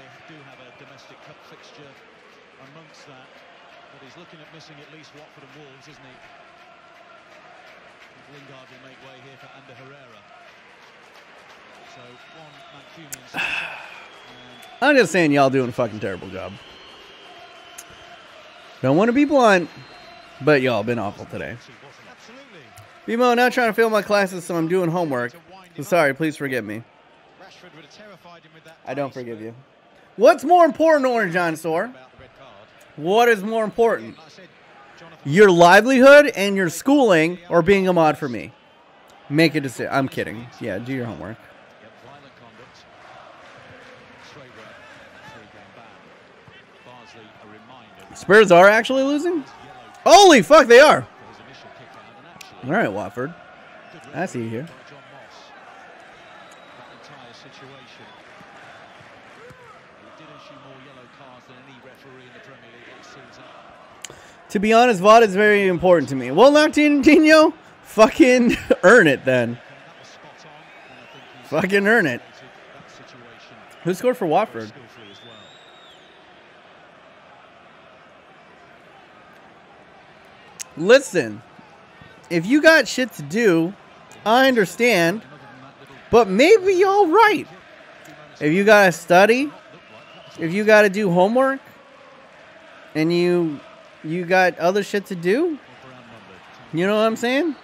I'm just saying y'all doing a fucking terrible job. Don't want to be blunt, but y'all been awful today. BMO, now trying to fail my classes, so I'm doing homework. So sorry, please forgive me. I don't forgive you. What's more important, Orange Dinosaur? What is more important? Your livelihood and your schooling, or being a mod for me? Make a decision. I'm kidding. Yeah, do your homework. Spurs are actually losing? Holy fuck, they are. All right, Watford. I see you here. To be honest, VOD is very important to me. Well, Noctino, fucking earn it then. Fucking earn it. Who scored for Watford? Listen, if you got shit to do, I understand, but maybe y'all right. If you gotta study, if you gotta do homework, and you got other shit to do, you know what I'm saying?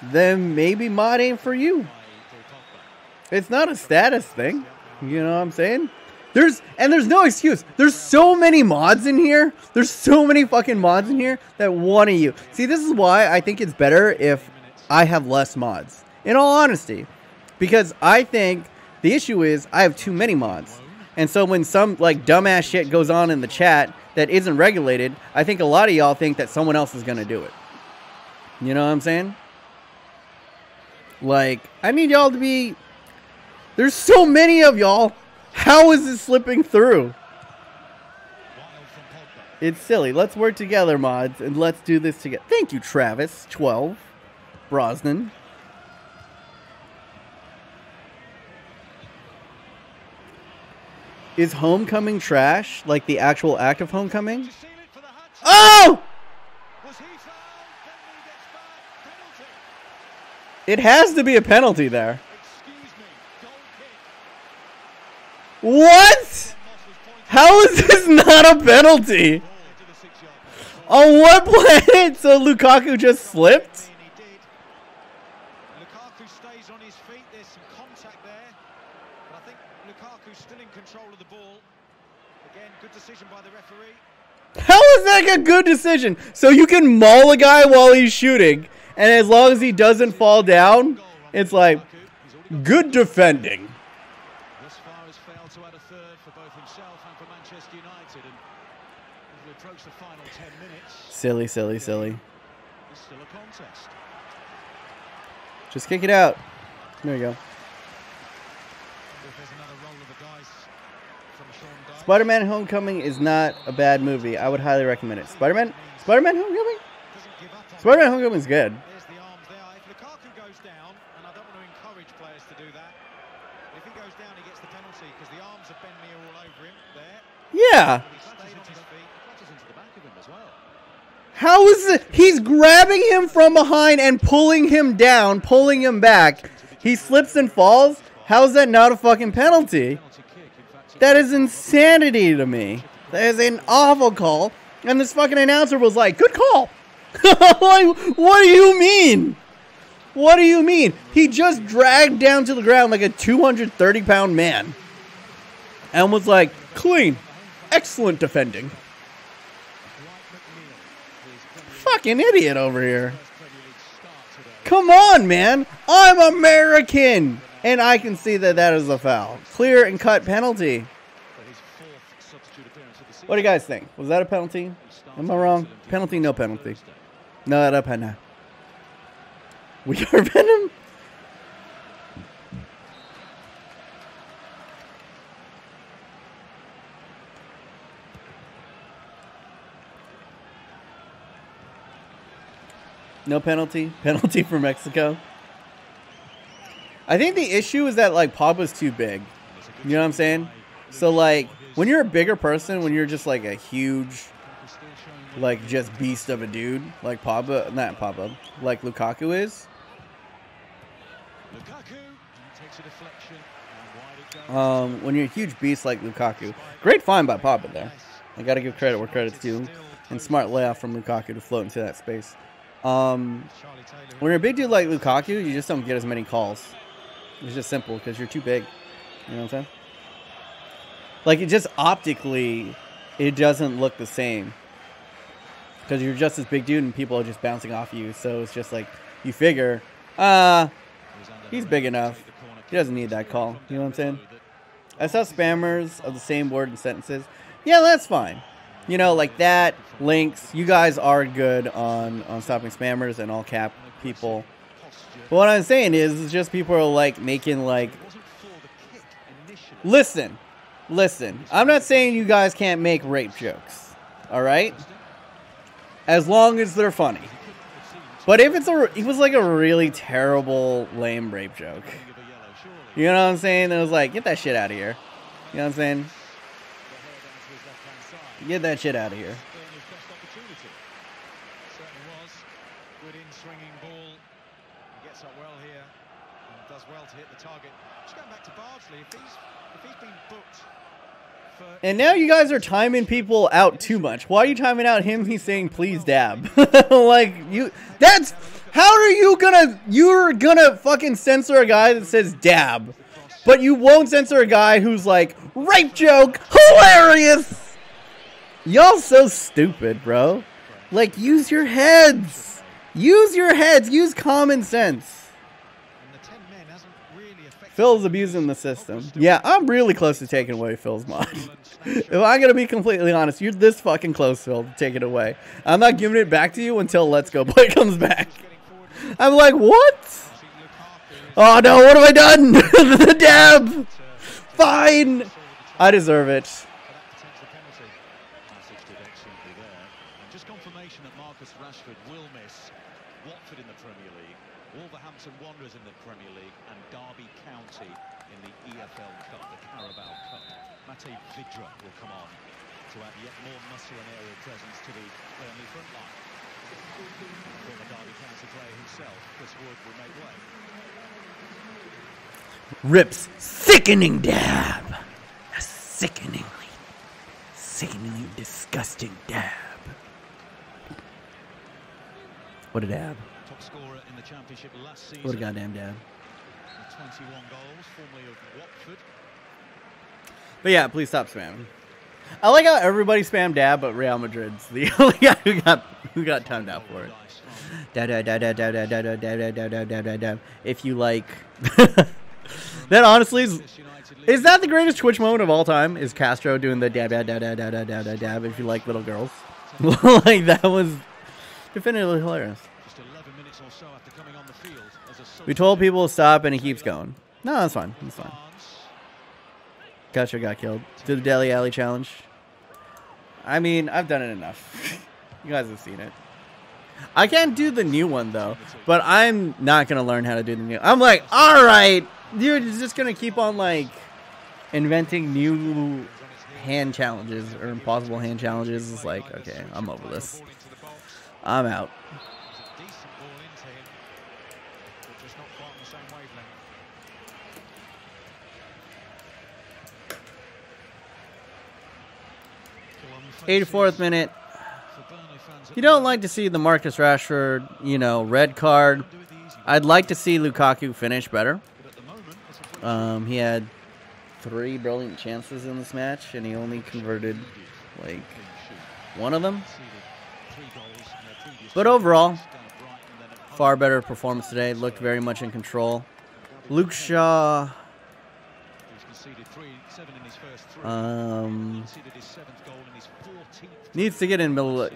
Then maybe mod ain't for you. It's not a status thing, you know what I'm saying? There's no excuse. There's so many mods in here. There's so many fucking mods in here that one of you. See, this is why I think it's better if I have less mods. In all honesty. Because I think the issue is I have too many mods. And so when some like dumbass shit goes on in the chat that isn't regulated, I think a lot of y'all think that someone else is going to do it. You know what I'm saying? Like, I need y'all to be... There's so many of y'all. How is it slipping through? It's silly. Let's work together, mods, and let's do this together. Thank you, Travis. 12. Brosnan. Is homecoming trash? Like the actual act of homecoming? Oh! It has to be a penalty there. What? How is this not a penalty? On what planet? So Lukaku just slipped? Lukaku stays on his feet. There's some contact there. But I think Lukaku's still in control of the ball. Again, good decision by the referee. How is that a good decision? So you can maul a guy while he's shooting, and as long as he doesn't fall down, it's like, good defending. Silly, silly, silly. Just kick it out. There you go. Spider-Man Homecoming is not a bad movie. I would highly recommend it. Spider-Man Homecoming? Spider-Man Homecoming is good. Yeah. How is it? He's grabbing him from behind and pulling him down, pulling him back. He slips and falls. How is that not a fucking penalty? That is insanity to me. That is an awful call. And this fucking announcer was like, good call. Like, what do you mean? What do you mean? He just dragged down to the ground like a 230-pound man. And was like, clean. Excellent defending. Fucking idiot over here. Come on, man. I'm American. And I can see that that is a foul. Clear and cut penalty. What do you guys think? Was that a penalty? Am I wrong? Penalty, no penalty. No, no penalty. We are Venom? No penalty. Penalty for Mexico. I think the issue is that, like, Pogba's too big. You know what I'm saying? So, like, when you're a bigger person, when you're just, like, a huge, like, just beast of a dude, like Pogba, not Pogba, like Lukaku is. When you're a huge beast like Lukaku. Great find by Pogba there. I got to give credit where credit's due. And smart layoff from Lukaku to float into that space. When you're a big dude like Lukaku, you just don't get as many calls. It's just simple because you're too big. You know what I'm saying? Like, it just optically, it doesn't look the same. Because you're just this big dude and people are just bouncing off you. So it's just like, you figure, he's big enough. He doesn't need that call. You know what I'm saying? I saw spammers of the same word in sentences. Yeah, that's fine. You know, like that, links. You guys are good on stopping spammers and all cap people. But what I'm saying is just people are like making like... Listen. I'm not saying you guys can't make rape jokes. Alright? As long as they're funny. But if it was like a really terrible, lame rape joke. You know what I'm saying? It was like, get that shit out of here. You know what I'm saying? Get that shit out of here. And now you guys are timing people out too much. Why are you timing out him? He's saying, please dab. Like, you're gonna fucking censor a guy that says dab. But you won't censor a guy who's like, rape joke, hilarious. Y'all so stupid, bro. Like, use your heads. Use common sense. Phil's abusing the system. Yeah, I'm really close to taking away Phil's mod. If I'm going to be completely honest, you're this fucking close, Phil, to take it away. I'm not giving it back to you until Let's Go Boy comes back. I'm like, what? Oh, no, what have I done? The dab. Fine. I deserve it. Wolverhampton Wanderers in the Premier League and Derby County in the EFL Cup, the Carabao Cup. Mate Vidra will come on to add yet more muscle and aerial presence to the Burnley front line. Former Derby County player himself, Chris Wood, will make way. Rip's sickening dab. A sickeningly disgusting dab. What a dab. Top scorer in the championship last season. What a goddamn dab. 21 goals, formerly of Watford. But yeah, please stop spamming. I like how everybody spam dab, but Real Madrid's the only guy who got timed out for it. Dab. If you like, that honestly is that the greatest Twitch moment of all time? Is Castro doing the dab? If you like little girls, like that was definitively hilarious. We told people to stop, and he keeps going. No, that's fine. That's fine. Castro got killed. Did the Deli Alley challenge. I mean, I've done it enough. You guys have seen it. I can't do the new one, though. But I'm not going to learn how to do the new. I'm like, all right. You're just going to keep on, like, inventing new hand challenges or impossible hand challenges. It's like, okay, I'm over this. I'm out. Decent ball into him, but just not quite on the same wavelength. 84th minute. You don't like to see the Marcus Rashford, you know, red card. I'd like to see Lukaku finish better. He had 3 brilliant chances in this match, and he only converted, like, 1 of them. But overall, far better performance today. Looked very much in control. Luke Shaw needs to get in middle.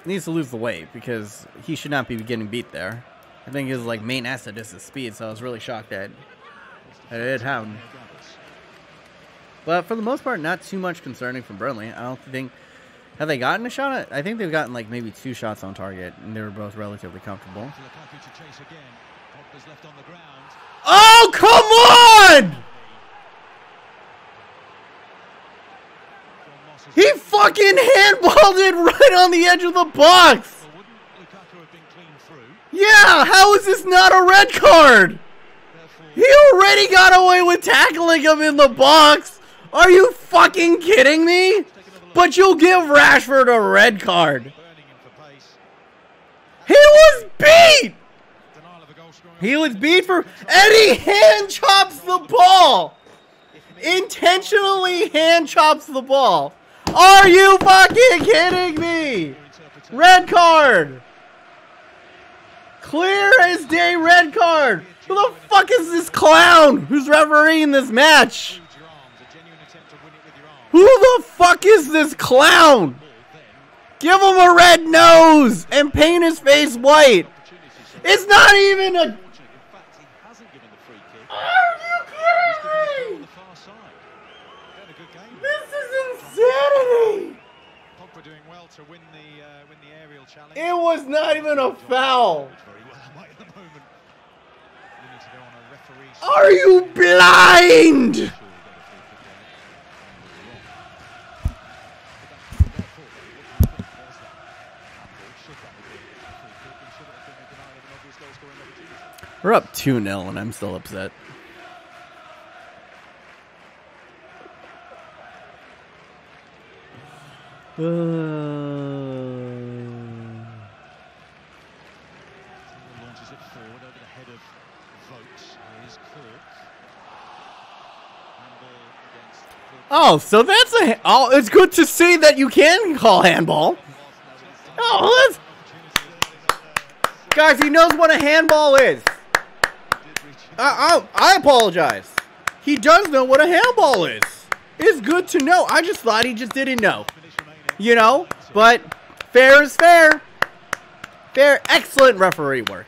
Needs to lose the weight because he should not be getting beat there. I think his like main asset is his speed, so I was really shocked that it happened. But for the most part, not too much concerning from Burnley. I don't think. Have they gotten a shot at? I think they've gotten like maybe 2 shots on target, and they were both relatively comfortable. Oh, come on! He fucking handballed it right on the edge of the box! Yeah, how is this not a red card? He already got away with tackling him in the box! Are you fucking kidding me? But you'll give Rashford a red card. He was beat! He was beat for... And he hand chops the ball! Intentionally hand chops the ball. Are you fucking kidding me? Red card. Clear as day red card. Who the fuck is this clown who's refereeing this match? Who the fuck is this clown? Give him a red nose and paint his face white. It's not even a... Are you kidding me? This is insanity! It was not even a foul. Are you blind? We're up 2-0 and I'm still upset. Oh, so that's a... Oh, it's good to see that you can call handball. Oh, that's... Guys, he knows what a handball is. I apologize. He does know what a handball is. It's good to know. I just thought he just didn't know. You know? But fair is fair. Fair. Excellent referee work.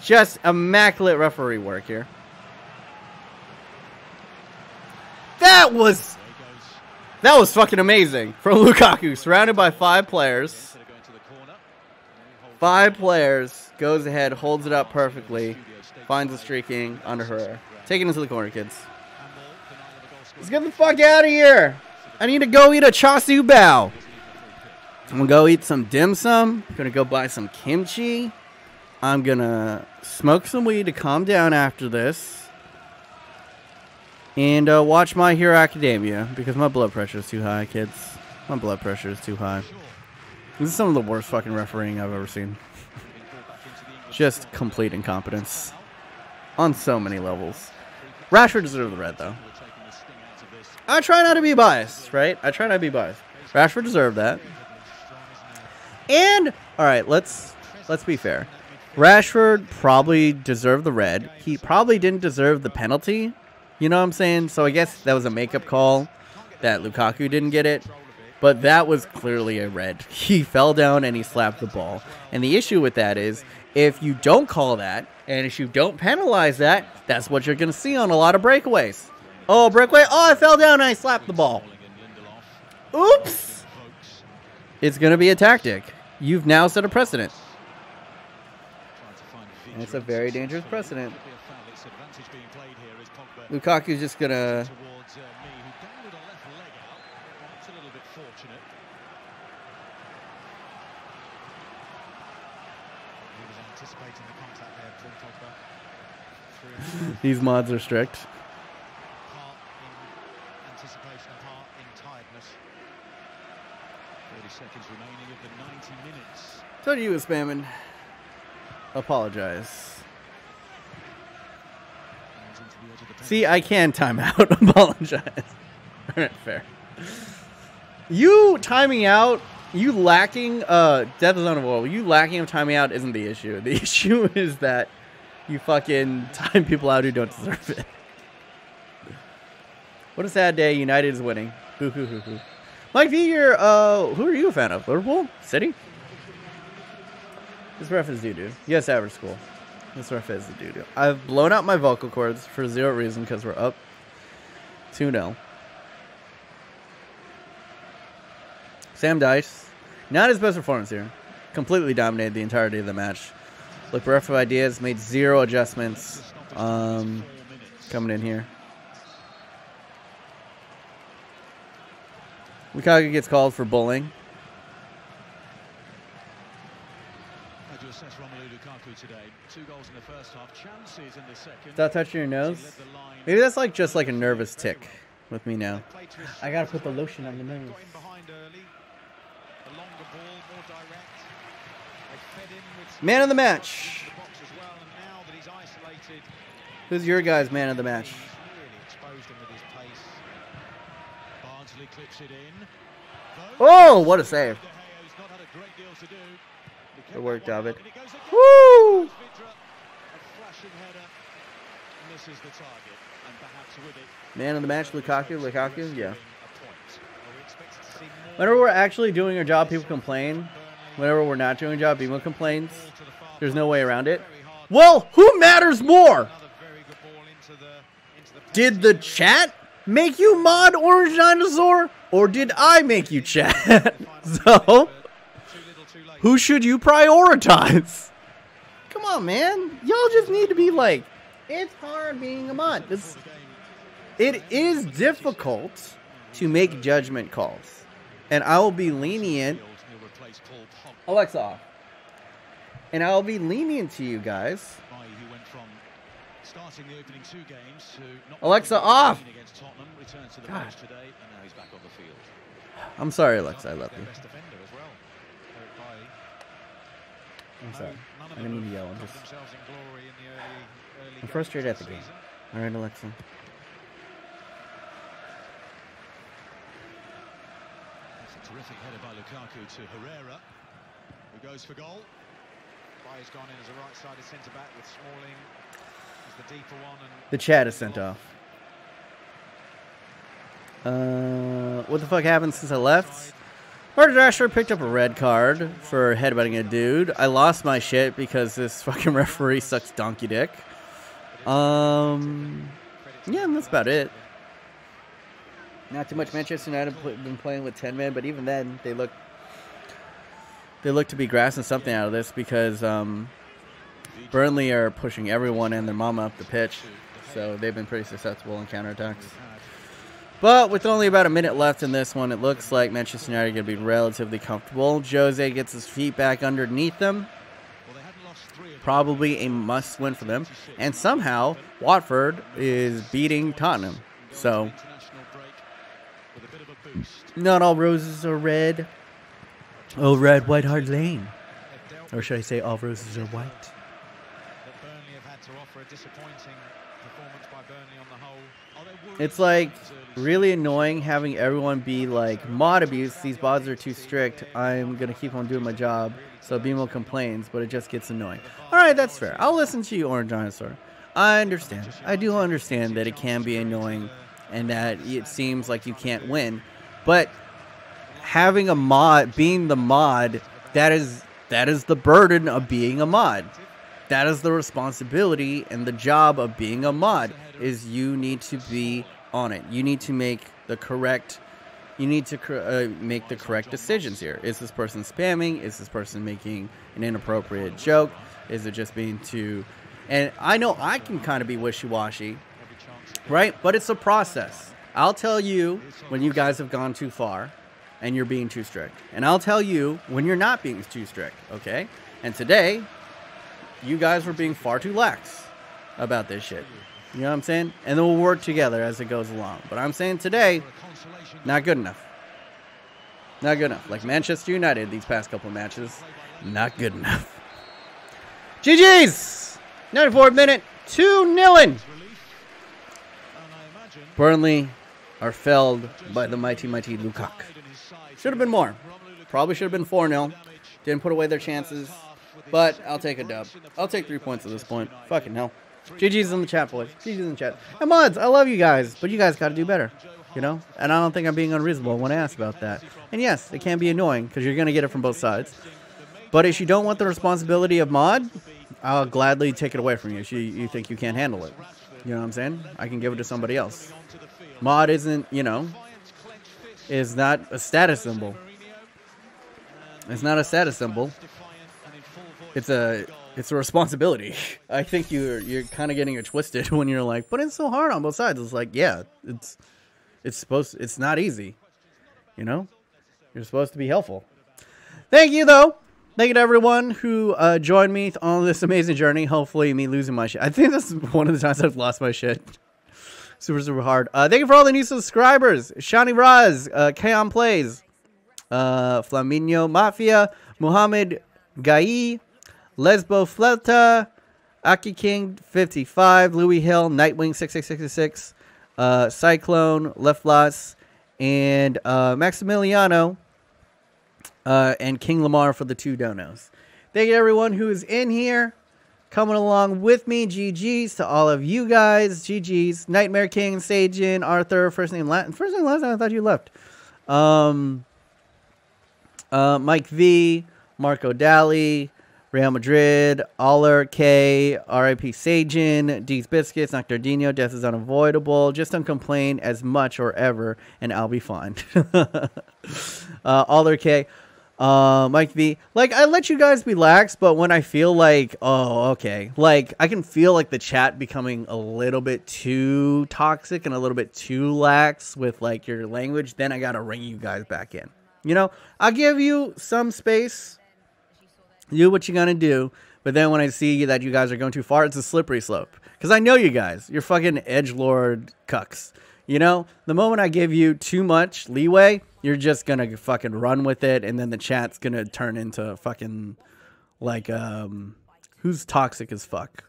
Just immaculate referee work here. That was fucking amazing from Lukaku. Surrounded by 5 players. 5 players. Goes ahead, holds it up perfectly. Finds the streaking under her. Take it into the corner, kids. Let's get the fuck out of here. I need to go eat a chasu bao. I'm gonna go eat some dim sum. I'm gonna go buy some kimchi. I'm gonna smoke some weed to calm down after this. And watch My Hero Academia because my blood pressure is too high, kids. My blood pressure is too high. This is some of the worst fucking refereeing I've ever seen. Just complete incompetence. On so many levels. Rashford deserved the red, though. I try not to be biased, right? I try not to be biased. Rashford deserved that. And, alright, let's be fair. Rashford probably deserved the red. He probably didn't deserve the penalty. You know what I'm saying? So I guess that was a makeup call that Lukaku didn't get it. But that was clearly a red. He fell down and he slapped the ball. And the issue with that is, if you don't call that, and if you don't penalize that, that's what you're going to see on a lot of breakaways. Oh, breakaway. Oh, I fell down and I slapped the ball. Oops. It's going to be a tactic. You've now set a precedent. And it's a very dangerous precedent. Lukaku's just going to... Towards me, who dangled a left leg out. It's a little bit fortunate. He was anticipating the contact there, Paul Pogba. These mods are strict. Part in anticipation, part in tiredness. 30 seconds remaining of the 90 minutes. So you was spamming. Apologize. See, I can time out. Apologize. Alright, fair. You timing out, you lacking Death Zone of War, you lacking of timing out isn't the issue. The issue is that you fucking time people out who don't deserve it. What a sad day. United is winning. Hoo hoo hoo hoo. Mike V, who are you a fan of? Liverpool? City? This ref is doo-doo. Yes, average school. This ref is a doo-doo. I've blown out my vocal cords for zero reason because we're up 2-0. Sam Dice. Not his best performance here. Completely dominated the entirety of the match. Look, ref of ideas, made zero adjustments coming in here. Lukaku gets called for bullying. How do you assess Romelu Lukaku today? 2 goals in the first half, chances in the second. Stop touching your nose. Maybe that's like just like a nervous tick with me now. I gotta put the lotion on the nose. Got in behind early. The longer ball, more direct. They fed in with Man of the match. the box as well, and now that he's isolated, Who's your guy's man of the match? he's really exposed him with his pace. Barnsley clips it in. Oh, what a save. De Gea's not had a great deal to do. He kept Good work, that one David. up, and it goes again. Woo! Vidra, a flashing header, misses the target, and perhaps with it. Man of the match, Lukaku. Lukaku, yeah. A point. Are we expected to see more? Whenever we're actually doing our job, people complain. Whenever we're not doing a job, people complains. There's no way around it. Well, who matters more? Another very good ball into the Did the chat make you mod Orange Dinosaur? Or did I make you chat? So, who should you prioritize? Come on, man. Y'all just need to be like, it's hard being a mod. It is difficult to make judgment calls. And I will be lenient. Alexa off. And I'll be lenient to you guys. Who went from starting the opening 2 games to not Alexa off. against Tottenham, returns to the God. bench today, and now he's back on the field. I'm sorry, Alexa. I love Their you. best defender as well. Eric Bailly. I'm sorry. None of I didn't them mean to yell. have I'm covered just themselves in glory in the early I'm games frustrated of at the game. season. All right, Alexa. It's a terrific header by Lukaku to Herrera, who goes for goal. Bailly's gone in as a right-sided centre-back with Smalling as the deeper one. And The chat is sent off. What the fuck happened since I left? Martin Asher picked up a red card for headbutting a dude. I lost my shit because this fucking referee sucks donkey dick. Yeah, and that's about it. Not too much. Manchester United been playing with 10 men, but even then, they look to be grasping something out of this because Burnley are pushing everyone and their mama up the pitch, so they've been pretty successful in counterattacks. But with only about a minute left in this one, it looks like Manchester United are going to be relatively comfortable. Jose gets his feet back underneath them. Probably a must-win for them. And somehow, Watford is beating Tottenham. So, not all roses are red. Oh, red, white hart lane. Or should I say all roses are white? that Burnley have had to offer a disappointing performance by Burnley on the whole. Are there worries It's like about early really annoying having everyone be like, mod abuse, these mods are too strict, I'm going to keep on doing my job. So BMO complains, but it just gets annoying. Alright, that's fair. I'll listen to you, Orange Dinosaur. I understand. I do understand that it can be annoying and that it seems like you can't win. But having a mod, being the mod, that is the burden of being a mod. That is the responsibility and the job of being a mod, is you need to be on it. You need to make the correct make the correct decisions here. Is this person spamming? Is this person making an inappropriate joke? Is it just being too... And I know I can kind of be wishy-washy, right? But it's a process. I'll tell you when you guys have gone too far and you're being too strict. And I'll tell you when you're not being too strict, okay? And today, you guys were being far too lax about this shit. You know what I'm saying? And then we'll work together as it goes along. But I'm saying today, not good enough. Not good enough. Like Manchester United these past couple matches, not good enough. GG's! 94th minute, 2-0. Burnley are felled by the mighty, mighty Lukaku. Should have been more. Probably should have been 4-0. Didn't put away their chances. But I'll take a dub. I'll take 3 points at this point. Fucking hell. GG's in the chat, boys. GG's in the chat. And mods, I love you guys, but you guys got to do better. You know? And I don't think I'm being unreasonable when I ask about that. And yes, it can be annoying because you're going to get it from both sides. But if you don't want the responsibility of mod, I'll gladly take it away from you if you think you can't handle it. You know what I'm saying? I can give it to somebody else. Mod isn't, you know, is not a status symbol. It's not a status symbol. It's a responsibility. I think you're kind of getting it twisted when you're like, but it's so hard on both sides. It's like, yeah, it's not easy. You know? You're supposed to be helpful. Thank you though. Thank you to everyone who joined me on this amazing journey. Hopefully me losing my shit. I think that's one of the times I've lost my shit. Super, super hard. Thank you for all the new subscribers. Shani Raz, Kaon Plays, Flaminio Mafia, Muhammad Gai, Lesbo Fleta, Aki King 55, Louis Hill, Nightwing 6666, Cyclone, Leflas, and Maximiliano, and King Lamar for the 2 donos. Thank you to everyone who is in here, coming along with me. GG's to all of you guys. GG's. Nightmare King, Sajin, Arthur, first name last name, I thought you left. Mike V, Marco Dali, Real Madrid, Aller K, RIP Sajin, D's Biscuits, Noctardino, Death is Unavoidable. Just don't complain as much or ever, and I'll be fine. Aller K, Mike V. Like, I let you guys be lax, but when I feel like, oh, okay. Like, I can feel like the chat becoming a little bit too toxic and a little bit too lax with, like, your language, then I gotta ring you guys back in. You know, I'll give you some space. Do what you're gonna do, but then when I see that you guys are going too far, it's a slippery slope. Because I know you guys. You're fucking edgelord cucks. You know? The moment I give you too much leeway, you're just gonna fucking run with it, and then the chat's gonna turn into fucking, like, who's toxic as fuck?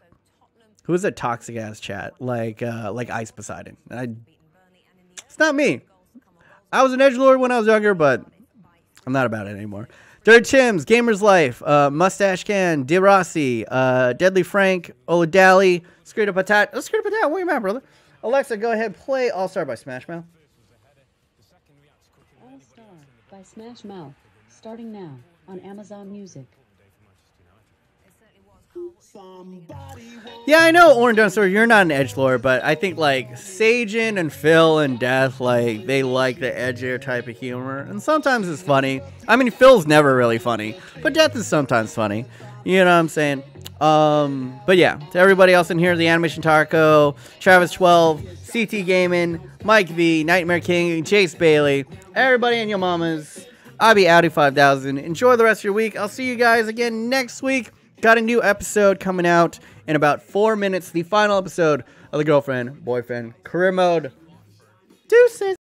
Who's a toxic-ass chat? Like Ice Poseidon. It's not me. I was an edgelord when I was younger, but I'm not about it anymore. Dirt Tim's, Gamer's Life, Mustache Can, De Rossi, Deadly Frank, Oladali, Screwed Patat. Oh, Screwed Patat, where you at, brother? Alexa, go ahead, play All-Star by Smash Mouth. All-Star by Smash Mouth, starting now on Amazon Music. Yeah, I know, Orange Dunster, you're not an edgelord, but I think, like, Sajin and Phil and Death, like, they like the edgier type of humor. And sometimes it's funny. I mean, Phil's never really funny, but Death is sometimes funny. You know what I'm saying? But yeah, to everybody else in here, the Animation Taco, Travis12, CT Gaming, Mike V, Nightmare King, Chase Bailey, everybody and your mamas, I'll be Audi 5000. Enjoy the rest of your week. I'll see you guys again next week. Got a new episode coming out in about 4 minutes. The final episode of the Girlfriend, Boyfriend, Career Mode. Deuces.